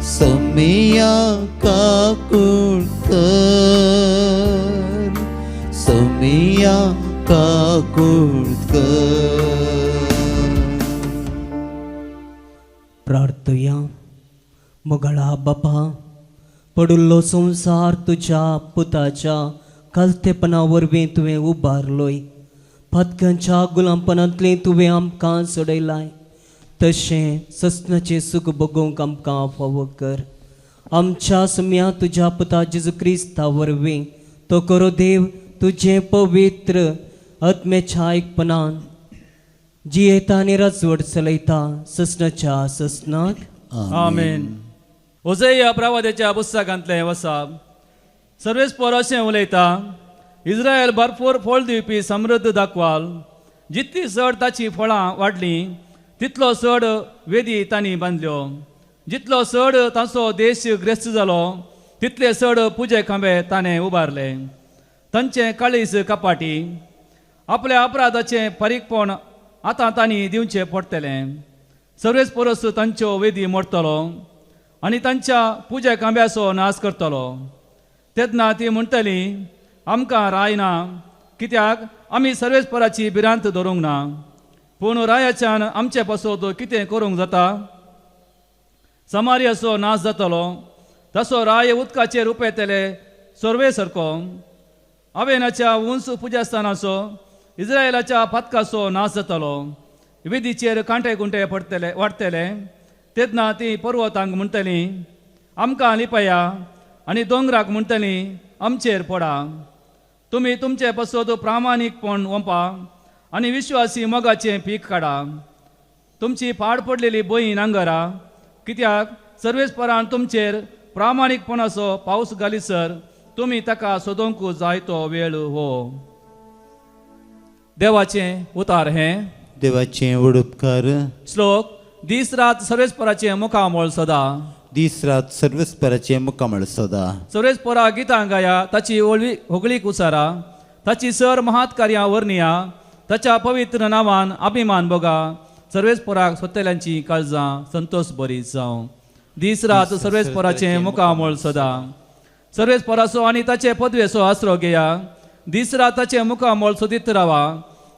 सोमिया काकृत कर, सोमिया काकृत कर. प्रार्थया. मोगळा बापा, पडुल्लो संवसार तुज्या पुताच्या कालतेपणा वरवीं तुवें उबारलोय. पतकांच्या गुलामपणांतली तुवें आमकां सोडयलाय. तशें ससनाचें सूख भोगूंक आमकां फावो कर. आमच्या सम्या तुज्या पुता जेजू क्रिस्ता वरवीं तो करो देव तुजें पवित्र आत्म्याच्या आयकपणान जियेता आनी राजवट चलयता ससनाच्या ससनाक. आमेन. ओजया प्रवाद्याच्या पुस्तकांतलें वचप. सर्वेस्पर अशें उलयता, इस्रायल भरपूर फळ दिवपी समृद्ध दाखवाल. जितली चड ताची फळां वाडलीं तितलो चड वेदी तांणी बांदल्यो. जितलो चड ताचो देश ग्रेस्त जालो तितले चड पुजे खांबे ताणें उबारले. तांचें काळीज कपाटी. आपल्या अपराधाचें फारीकपण आतां तांणी दिवचें पडटलें. सर्वेस परस तांच्यो वेदी मोडटलो आनी तांच्या पुजे खांब्याचो नाश करतलो. तेन्ना ती म्हणटली, आमकां राय ना, कित्याक आमी सर्वेस्पराची भिरांत धरूंक ना. पूण रायाच्यान आमचे पासत कितें करूंक जाता? समारियाचो नाश जातलो तसो राय उदकाचेर उपेतले सोर्वे सारको हावेनाच्या उंच पुजास्थानाचो इस्रायलाच्या पथकाचो नाश जातलो विधीचेर कांटे कुंटे पडटले वाडटले तेन्ना ती पर्वतांक म्हणटली आमकां लिपया आनी दोंगराक म्हणटली आमचेर पडा तुमी तुमचे पसोद प्रामाणीकपण वंपा आनी विश्वासी मोगाचें पीक काडा तुमची पाड पडलेली बहीण आंगरा कित्याक सर्वेस्परान तुमचेर प्रामाणीकपणाचो पावस घालीसर तुमी ताका सोदूंक जाय तो वेळ हो देवाचें उतार हें देवाचें व्हड उपकार श्लोक दीस रात सर्वेस्पराचें मुखामोळ सदा दीस रात सर्वेस्पराचें मुखामळ सदा सर्वेस्परा गितां गाया ताची होगळीक उसारा ताची सर महात कार्यां वर्णिया ताच्या पवित्र नांवान अभिमान बोगा सर्वेस्पराक सोत्तेल्यांची काळजां संतोष बरी जावं दीस रात सर्वेस्पराचें मुखामोळ सदा सर्वेस्पराचो आनी ताचे पदवेचो आसरो घेया दीस रात ताचें मुखामोळ सोदीत रावा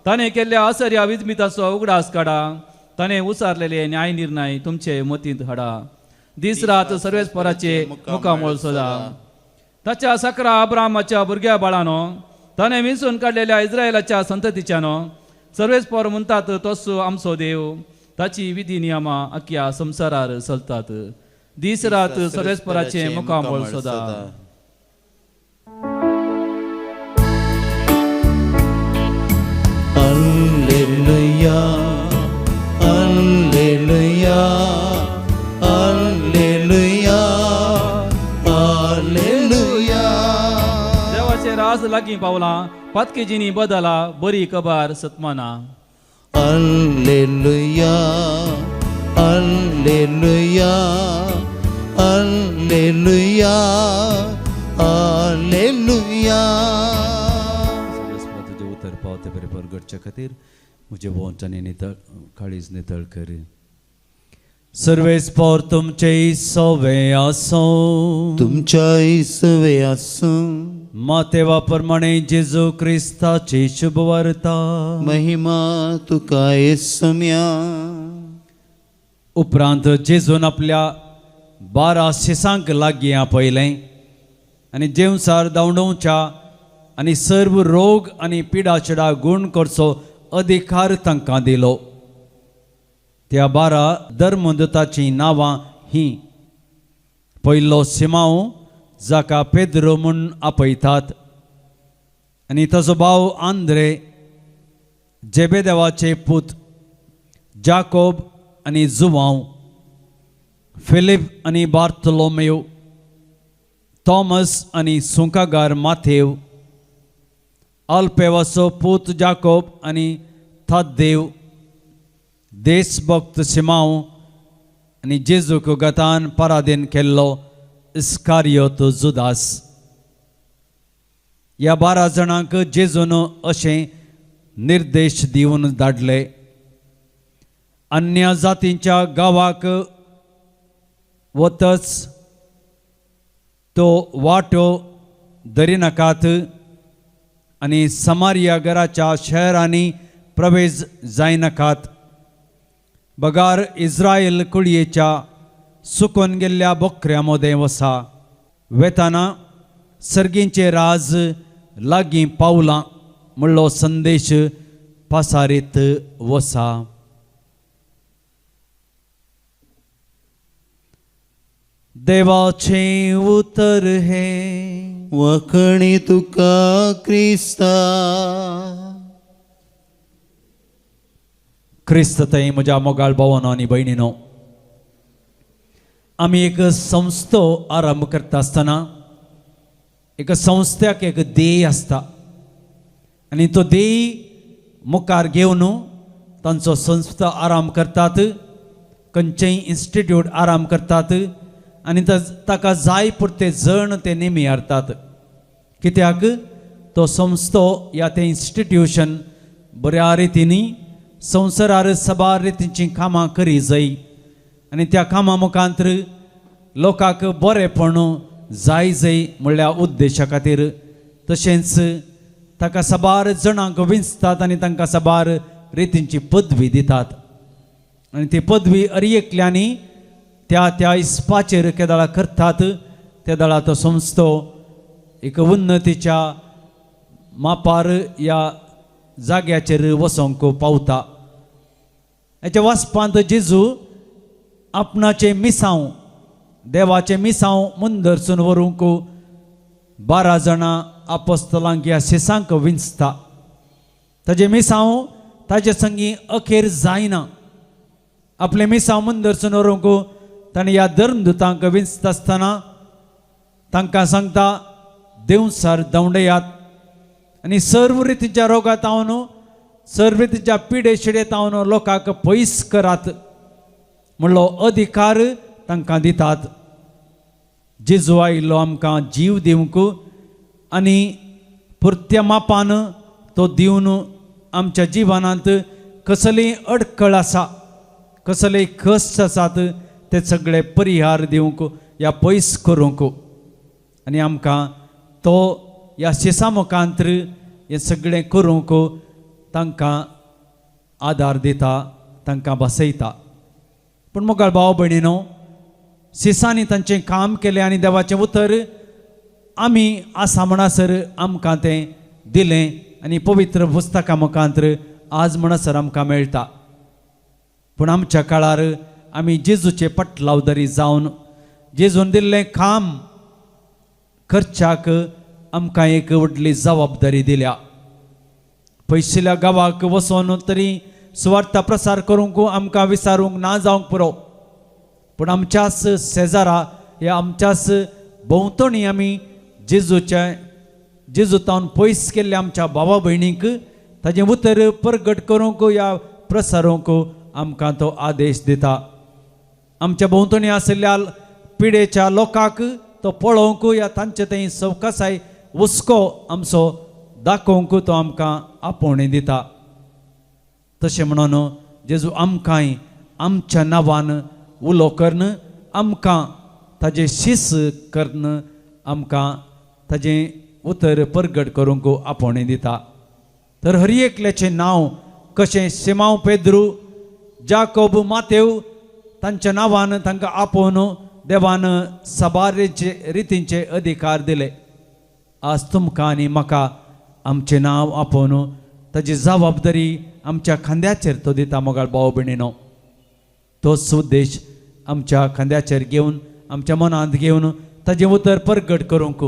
ताणें केल्ल्या आसर्या विजमिताचो उगडास काडा ताणें उसारलेले न्याय निर्णय तुमचे मतींत हाडा दीस रात सर्वेस्पराचे मुखामोळ सदा ताच्या सकरा अब्रामाच्या भुरग्या बाळानो ताणें विंचून काडलेल्या इस्रायलाच्या संततीच्यानो सर्वेस्पर म्हणटात तोच आमचो देव ताची विधी नियमां अख्ख्या संवसारार चलतात दीस रात सर्वेस्पराचे मुखामोळ सदा Alleluia, Alleluia, Alleluia, Alleluia. देवाचे रास लागीं पावलां पातकेजीनी बदला बरी कबार सतमाना Alleluia, Alleluia, Alleluia, Alleluia. तुझे उतर पावते बरे परगडच्या खातीर म्हजे वोंचांनी नितळ काळीज नितळ कर सर्वेस्पर तुमचे सवे आसो तुमच्या इसवे आसूं मातेवा प्रमाणे जेजू क्रिस्ताची शुभ वार्ता महिमा तुका येसुम्या. उपरांत जेजून आपल्या 12 शिसांक लागीं आपयलें आनी जेवसार दावडोवच्या आनी सर्व रोग आनी पिडाचिडा गूण करचो अधिकार तांकां दिलो त्या 12 धर्मदूताची नांवां ही पयलो सिमांव जाका पेद्रो म्हूण आपयतात आनी ताचो भाव आंद्रे जेबेदेवाचे पूत जाकोब आनी जुवांव फिलीप आनी बार्थोलोमेव थॉमस आनी सुंकागार माथेव अल्पेवाचो पूत जाकोब आनी थादेव देशभक्त सिमांव आनी जेजूक गतान पराधीन केल्लो इस्कारियोत जुदास ह्या 12 जाणांक जेजून अशें निर्देश दिवन धाडले अन्य जातींच्या गांवाक वतच तो वाटो धरिनाकात आनी समारिया घराच्या शहरांनी प्रवेश जायनाकात बगार इस्रायल कुळयेच्या सुकून गेल्ल्या बोकऱ्या मोदें वसा वेताना सर्गींचे राज लागीं पावलां म्हणलो संदेश पासारीत वसा. देवाचें उतर हे वखणी तुका क्रिस्ता. क्रिस्त थंय म्हज्या मोगाळ भावांनो आनी भयणीनो आमी एक संस्थो आरंभ करता आसतना एक संस्थ्याक एक ध्येय आसता आनी तो ध्येय मुखार घेवन तांचो संस्था आरंभ करतात खंयचेय इन्स्टिट्यूट आरंभ करतात आनी ताका जाय पुरते जण ते नेमी हाडटात कित्याक तो संस्थो या ते इन्स्टिट्यूशन बऱ्या रितीनी संवसारार सबार रितींची कामां करी जाय आनी त्या कामां मुखांतर लोकांक बरेपण जाय जाय म्हणल्या उद्देशा खातीर तशेंच ताका सबार जणांक विंचतात आनी तांकां सबार रितींची पदवी दितात आनी ती पदवी एकल्यांनी त्या त्या इस्पाचेर केदाळा करतात त्या दळा तो संस्थो एक उन्नतीच्या मापार या जाग्याचेर वसोंक पावता. हेच्या वाचपांत जेजू आपणाचे मिसांव देवाचे मिसांव मुंदरसून व्हरूंक 12 जाणां आपोस्तलांक ह्या शिसांक विंचता. ताजे मिसांव ताजे संगी अखेर जायना. आपले मिसांव मुंदरसून व्हरूंक ताणें ह्या धर्मदुतांक विंचता आसतना तांकां सांगता देवसार दवंडयात आनी सर्व रितीच्या रोगांत हांव सर्व रितीच्या पिडे शिडेत हांव लोकांक पयस करात म्हणलो अधिकार तांकां दितात. जेजू आयिल्लो आमकां जीव दिवंक आनी पुर्त्या मापान तो दिवन आमच्या जिवनांत कसलीय अडखळ आसा कसलेय कश्ट आसात ते सगळे परिहार दिवंक या पयस करूंक आनी आमकां तो ह्या शिसा मुखांतर हें सगळें करूंक तांकां आदार दिता तांकां बसयता. पूण मोगाळ भाव भयणीनो शिसांनी तांचें काम केलें आनी देवाचें उतर आमी आसा म्हणसर आमकां तें दिलें आनी पवित्र पुस्तकां मुखांतर आज म्हणसर आमकां मेळटा. पूण आमच्या काळार आमी जेजूचे पटलावदरी जावन जेजून दिल्लें काम करच्याक आमकां एक व्हडली जबाबदारी दिल्या. पयशिल्ल्या गांवाक वचोन तरी सुवार्थ प्रसार करूंक आमकां विचारूंक ना जावंक पुरो. पूण आमच्याच शेजारा या आमच्याच भोंवतणी आमी जेजूतावन पयस केल्ल्या आमच्या भावा भयणीक ताजें उतर प्रगट करूंक या प्रसारूंक आमकां तो आदेश दिता. आमच्या भोंवतणी आशिल्ल्या पिडेच्या लोकांक तो पळोवंक या तांचे थंय सवकासाय हुस्को आमचो दाखोवंक तो आमकां आपोवणी दिता. तशें म्हणून जेजू आमकांय आमच्या नांवान उलो करन आमकां ताजें शीस करन आमकां ताजें उतर प्रगट करूंक आपोवणी दिता. तर हर एकल्याचें नांव कशें शिमांव पेद्रू जाकोब मातेव तांच्या नांवान तांकां आपोवन देवान सबारेचे रितींचे अधिकार दिले. आज तुमकां आनी म्हाका आमचें नांव आपोवन ताजी जबाबदारी आमच्या खांद्याचेर तो दिता. मोगाळ भाव भयणीनो तोच उद्देश आमच्या खांद्याचेर घेवन आमच्या मनांत घेवन ताजें उतर प्रगट करूंक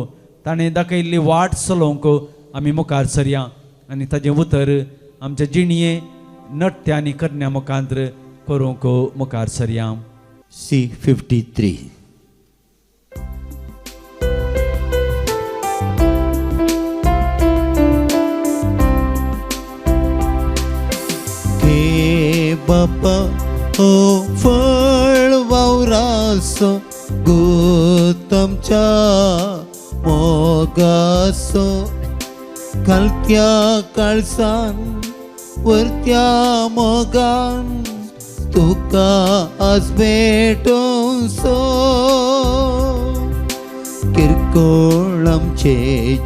ताणें दाखयल्ली वाट चलोवंक आमी मुखार सरया आनी ताजें उतर आमच्या जिणये नट्य आनी करण्या मुखांतर करूंक मुखार सरया. C53. हे बापा हो फळ वावरासो गोतमच्या मोगासो खालत्या काळसान वरत्या मोगान तुका आज भेटूं सो किरकोळ आमचे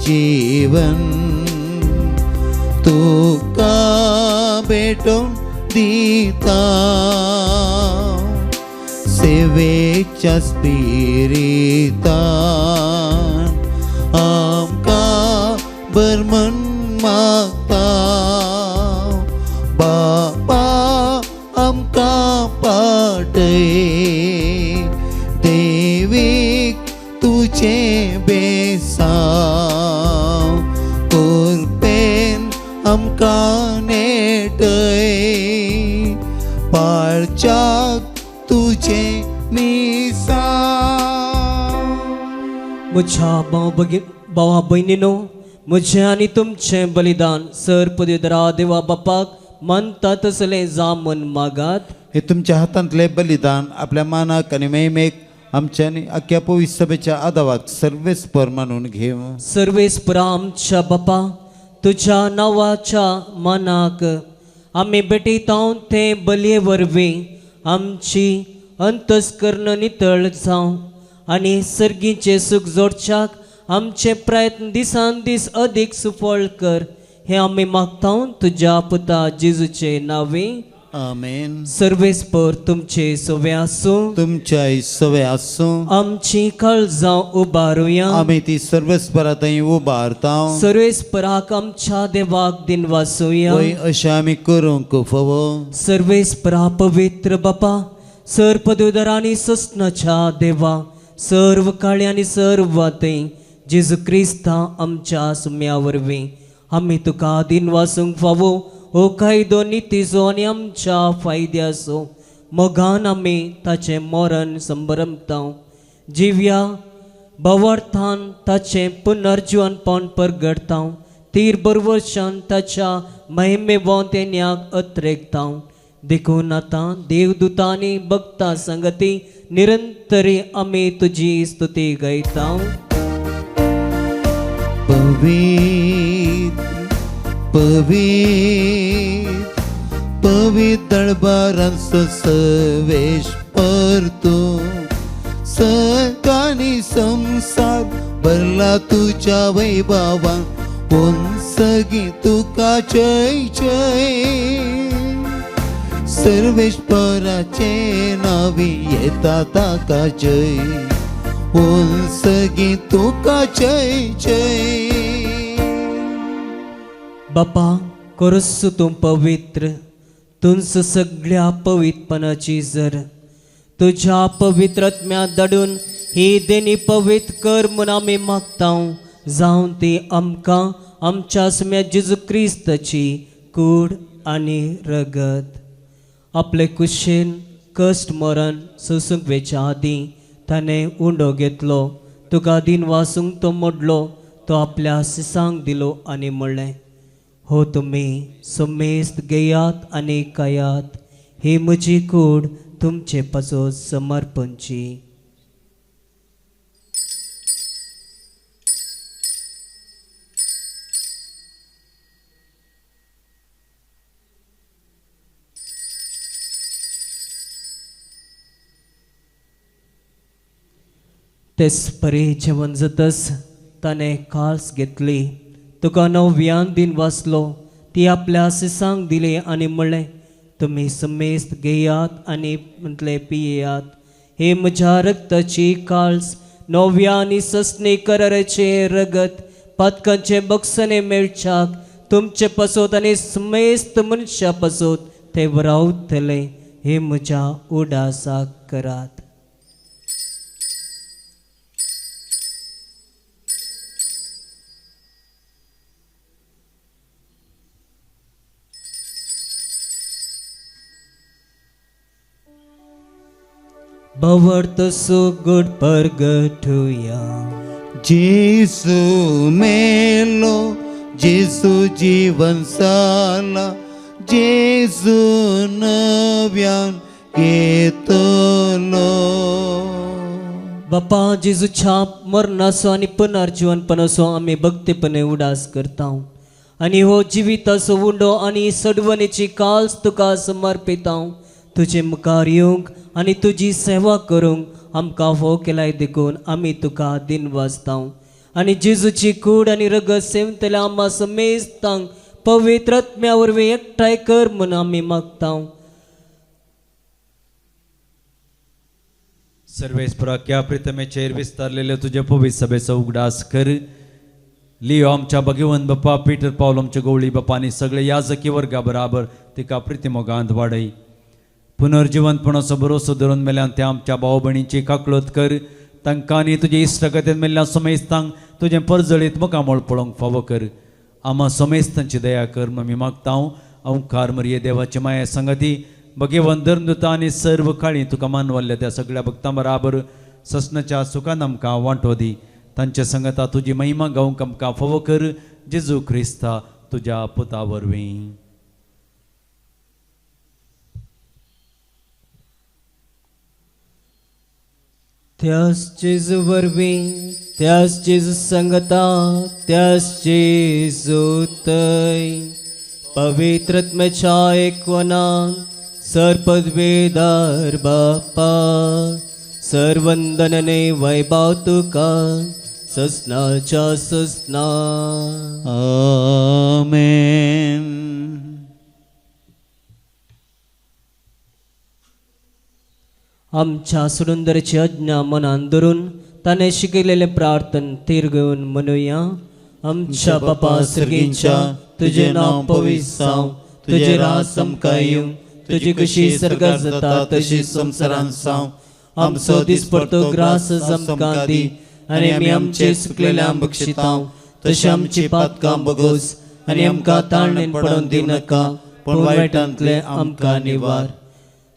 जीवन तुका भेटून दिता. सेवेच्या स्पिरितान आमकां बरमन मागता. बापा आमकां पाटय देवीक तुजें बेसांव कोरपेन आमकां नेटय पाळच्याक तुजें मिसांव. म्हज्या भावा भयणीनो म्हजें आनी तुमचें बलिदान सर पदवीधरा देवा बापाक मानता तसलें जामन मागात. हे तुमच्या हातांतले बलिदान आपल्या मानाक आनी मेहमेक आमच्या आनी आख्या पवित्र सभेच्या आदावाक सर्वेस्पर मानून घेव. सर्वेस्परा आमच्या बापा तुज्या नांवाच्या मानाक आमी भेटयतां तें बलये वरवीं आमची अंतस्करण नितळ जावं आनी सर्गीचे सूख जोडच्याक आमचे प्रयत्न दिसान दीस अदीक सुफळ कर. हे आमी मागतां तुज्या पुता जेजूचे नांवे. आमेन. सर्वेस्पर तुमचे सवे आसूं, तुमच्या सवय आसूं. आमची काळजां उबारुया. आमी ती सर्वस्परा थंय उबारता. सर्वेस्पराक आमच्या देवाक दिन वासुया. वय अशें आमी करूंक फावो. सर्वेस्परा पवित्र बापा, सर्पदुदरांनी सस्नाच्या देवा, सर्व काळी आनी सर्व वाते जेजू क्रिस्ता आमच्या सुम्या वरवीं आमी तुका दिन वासूंक फावो. हो कायदो नितीचो आनी आमच्या फायद्याचो मोगान आमी ताचें मरण संभरमता. जिव्या भवार्थान ताचें पुनर्जीवनपण परगडता. तीर बरवर्षान ताच्या महिमे वोंतेन्याक अत्रेकता. देखून आतां देवदूतांनी भक्तां संगती निरंतरी आमी तुजी स्तुती गायता. पवित्र पवित्र पवित्र दरबारांचो सवेश परतो. सकाळी संसार भरला तुझ्या वैभवान. कोण सगी तुका जय जय. सर्वेश्वराचे नावी येता ताका जय. कोण सगी तुका जय जय. बापा करस तूं पवित्र, तुंच सगळ्या पवित्रपणाची जर. तुझ्या पवित्रत्म्या दडून ही देणी पवित्र कर म्हूण आमी मागता. जावं ती आमकां आमच्या सुम्या जेजू क्रिस्ताची कूड आनी रगत. आपले कुशेन कश्ट मरण सोसूंक वेच्या आदीं ताणें उंडो घेतलो. तुका दिन वासूंक तो मोडलो. तो आपल्या सिसांक दिलो आनी म्हणलें, हो तुमी समेस्त घेयात आनी खायात. ही म्हजी कूड तुमचे पासो समर्पणची. तेच परे जेवण जातस ताणें काल्स घेतली. तुका नव्यान दिन वाचलो. ती आपल्या सिसांक दिले आनी म्हणलें, तुमी समेस्त घेयात आनी म्हटले पियेयात. हे म्हज्या रक्ताची काल्स, नव्या आनी ससणे कराराचे रगत, पातकांचे बक्षणे मेळच्याक तुमचे पासोत आनी समेस्त मनशा पासोत ते रावतले. हे म्हज्या उडासाक करात. भवर्तसो गुड परगटुया. जेसू मेलो, जेसू जीवन साला. जेसू नव्यान येतलो. बापा जेजूच्या मरणाचो आनी पुनर्जीवनपणाचो आमी भक्तीपणे उडास करता. आनी हो जिविताचो उंडो आनी सडवणेची काल्स तुका समर्पिता. तुजे मुखार येवंक आनी तुजी सेवा करूंक आमकां हो केलाय देखून आमी तुका दिन वाजता. आनी जेजूची कूड आनी रगत सेवतल्या आम्हा समेस्तांक पवित्रत्म्या वरवीं एकठांय कर म्हूण आमी मागता. सर्वेस्पराक ह्या प्रितमेचेर विस्तारलेले तुझे पवित्र सभेचो उगडास कर. लिओ आमच्या भगवंत बाप्पा, पीटर पावल आमच्या गवळी बाप्पा आनी सगळे याजकी वर्गा बराबर तिका प्रितिमोगांत वाडय. पुनर्जीवनपणाचो भरोसो धरून मेल्यान त्या आमच्या भाव भयणींची काकळत कर. तांकां आनी तुजे इश्टगतीन मेल्ल्या समेस्तांक तुजें परजळीत मुखामोळ पळोवंक फावो कर. आम्हा समेस्तांची दया कर म्हूण आमी मागता. ओंकार मरिये देवाची माया संगती भगवंत धर्मदूता आनी सर्व काळी तुका मानवल्ल्या त्या सगळ्या भक्तां बराबर ससनाच्या सुखान आमकां वांटो दी. तांच्या संगता तुजी महिमा गावंक आमकां फावो कर. जेजू क्रिस्ता तुज्या पुता वरवीं. त्याच जेजू वरवीं, त्याच जेजू संगता, त्याच जेजू तय पवित्रत्म्याच्या एकवनान सरपदवेदार बाप्पा, सर्वंदनने वैभव तुका ससनाच्या ससना. आमेन. आमच्या सुंदरची आज्ञा मनान धरून ताने शिकलेले प्रार्थन तिरगून म्हणूया. आमच्या बापा सर्गींच्या तुझे नाव पवित्र जावं, तुझे राज समकाय येवं, तुझी कशी स्वर्गात जाता तशी संसारांत जावं. आमचो दिसपडतो ग्रास आमकां दी, आनी आमी आमचे सुकलेल्या बक्षितांव, तशी आमची पातकां बगोस, आनी आमकां ताळणेन पडोवन दिव नाका, पण वायटांतले आमकां निवार.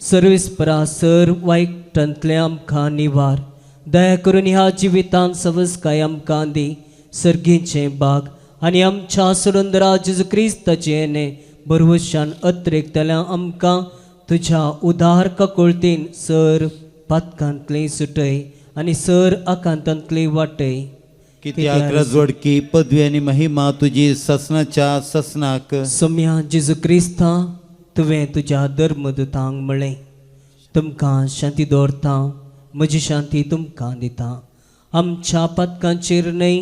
सर्वेस्परा सर वायटांतले आमकां निवार. दया करून ह्या जिवितांत सवस्काय आमकां दी. सर्गीचे बाग आनी आमच्या सुंदरा जेजू क्रिस्ताचे येणे बरवशान अत्रेकतल्या आमकां तुझ्या उदार ककुळतीन सर पातकांतली सुटय आनी सर आकांतांतली वाटय. कित्याक रजवडकी पदवी आनी महिमा तुजी ससनाच्या ससनाक. सोम्या जेजू क्रिस्ता तुवें तुज्या धर्मदूतांक म्हळें, तुमकां शांती दवरता, म्हजी शांती तुमकां दिता. आमच्या पातकांचेर न्हय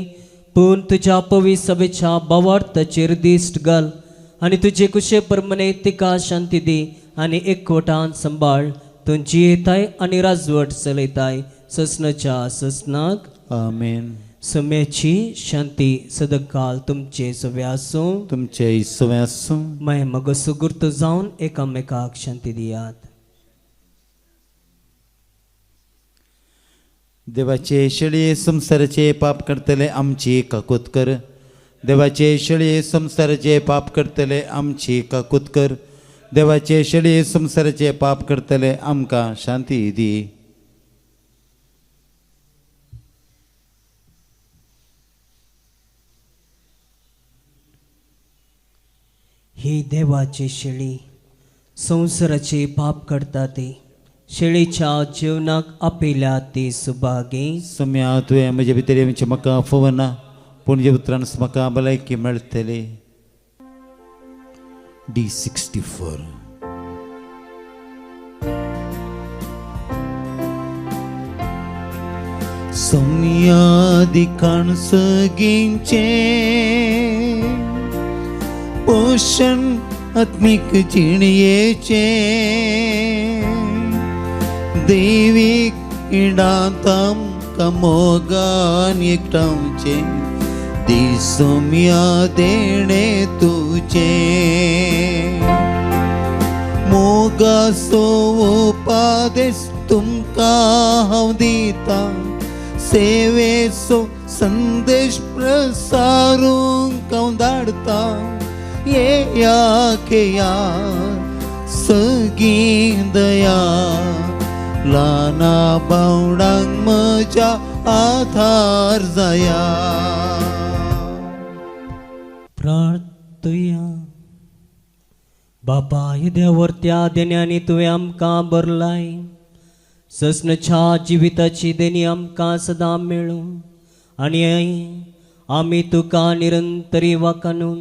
पूण तुज्या पवित्र सभेच्या भावार्थाचेर दिश्ट घाल, आनी तुजे कुशे परमने तिका शांती दी, आनी एकवटान सांबाळ. तूं जियेताय आनी राजवट चलयताय ससनाच्या ससनाक. आमेन. सोम्याची शांती सदांकाल तुमचे सवे आसूं. तुमचे सवे आसूं. माय मग सुगुर्त जावन एकामेकाक शांती दियात. देवाचे शेळये संसाराचे पाप करतले आमची काकूत कर. देवाचे शेळये संसाराचे पाप करतले आमची काकूत कर. देवाचे शेळये संसाराचे पाप करतले आमकां शांती दी. ही देवाची शेळी संसाराचे पाप करता ती. शेळीच्या जीवनाक आपयल्या ती सुभागी. सम्या तुवें म्हजे भितर म्हाका फवना, पूण जे उतरान म्हाका भलायकी मेळटली. D64. सम्यादी काणसगींचे पोषण आत्मिक जिणयेचे दैवीक इडांताम कमोगान एकटावचे दिसोम्या देणे तुझे. मोगासो उपादेश तुमकां हांव दिता, सेवेचो संदेश प्रसारूंक हांव धाडता. येया सगळीं दया ल्हाना बावडांक म्हज्या आधार जाया. प्रार्थया. बापा देवर्त्या देण्यानी तुवें आमकां भरलाय. ससनाच्या जिविताची देणी आमकां सदां मेळूं, आनी आमी तुका निरंतरी वाकानून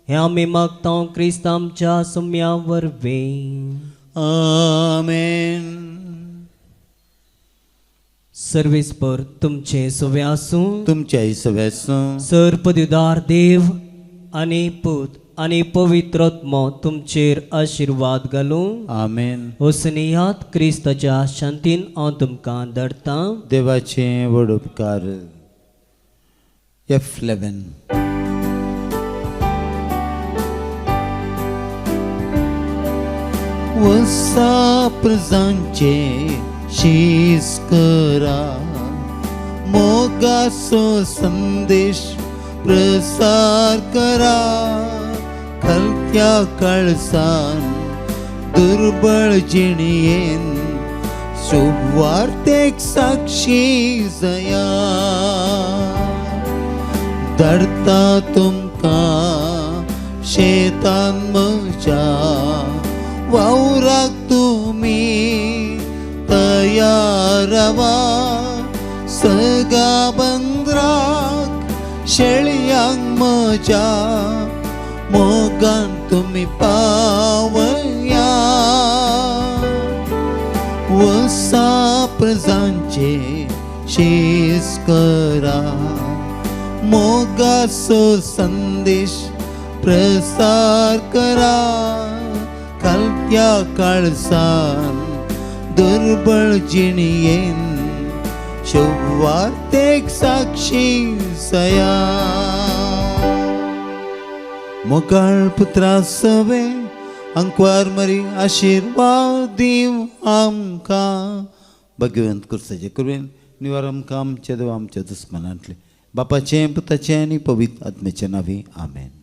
हे आमी मागता क्रिस्त आमच्या सोम्या वरवीं. आमेन. सर्वेस्पर तुमचे सवे आसूं. तुमच्या सवे आसूं. सर पदवीदार देव आनी पूत आनी पवित्रत्म तुमचेर आशिर्वाद घालूं. आमेन. ओसनियात क्रिस्ताच्या शांतीन हांव तुमकां धाडटा. देवाचे व्हड उपकार. F11. वसा प्रजांचे शीस करा, मोगासो संदेश प्रसार करा. खलत्या कळसान दुर्बळ जिणयेन शुभवार्तेक साक्षी जया. धरता तुमकां शेतान म्हज्या वावराक तुमी तयार रावा. सगा बंदराक शेळयांक म्हज्या मोगान तुमी पावया. वसा प्रजांचे शीस करा, मोगाचो संदेश प्रसार करा. खालत्या काळसान दुर्बळ जिणयेन शुभवार्तेक साक्षी सया मोकाळ पुत्रा सवे अंकवार मरी आशीर्वाद दिव आमकां भगवंत कुर्साचे करुवेन निवार आमकां आमच्या देव आमच्या दुस्मनांतले बापाचें पुताचें आनी पवित्र आत्म्याचें नांवे आमेन.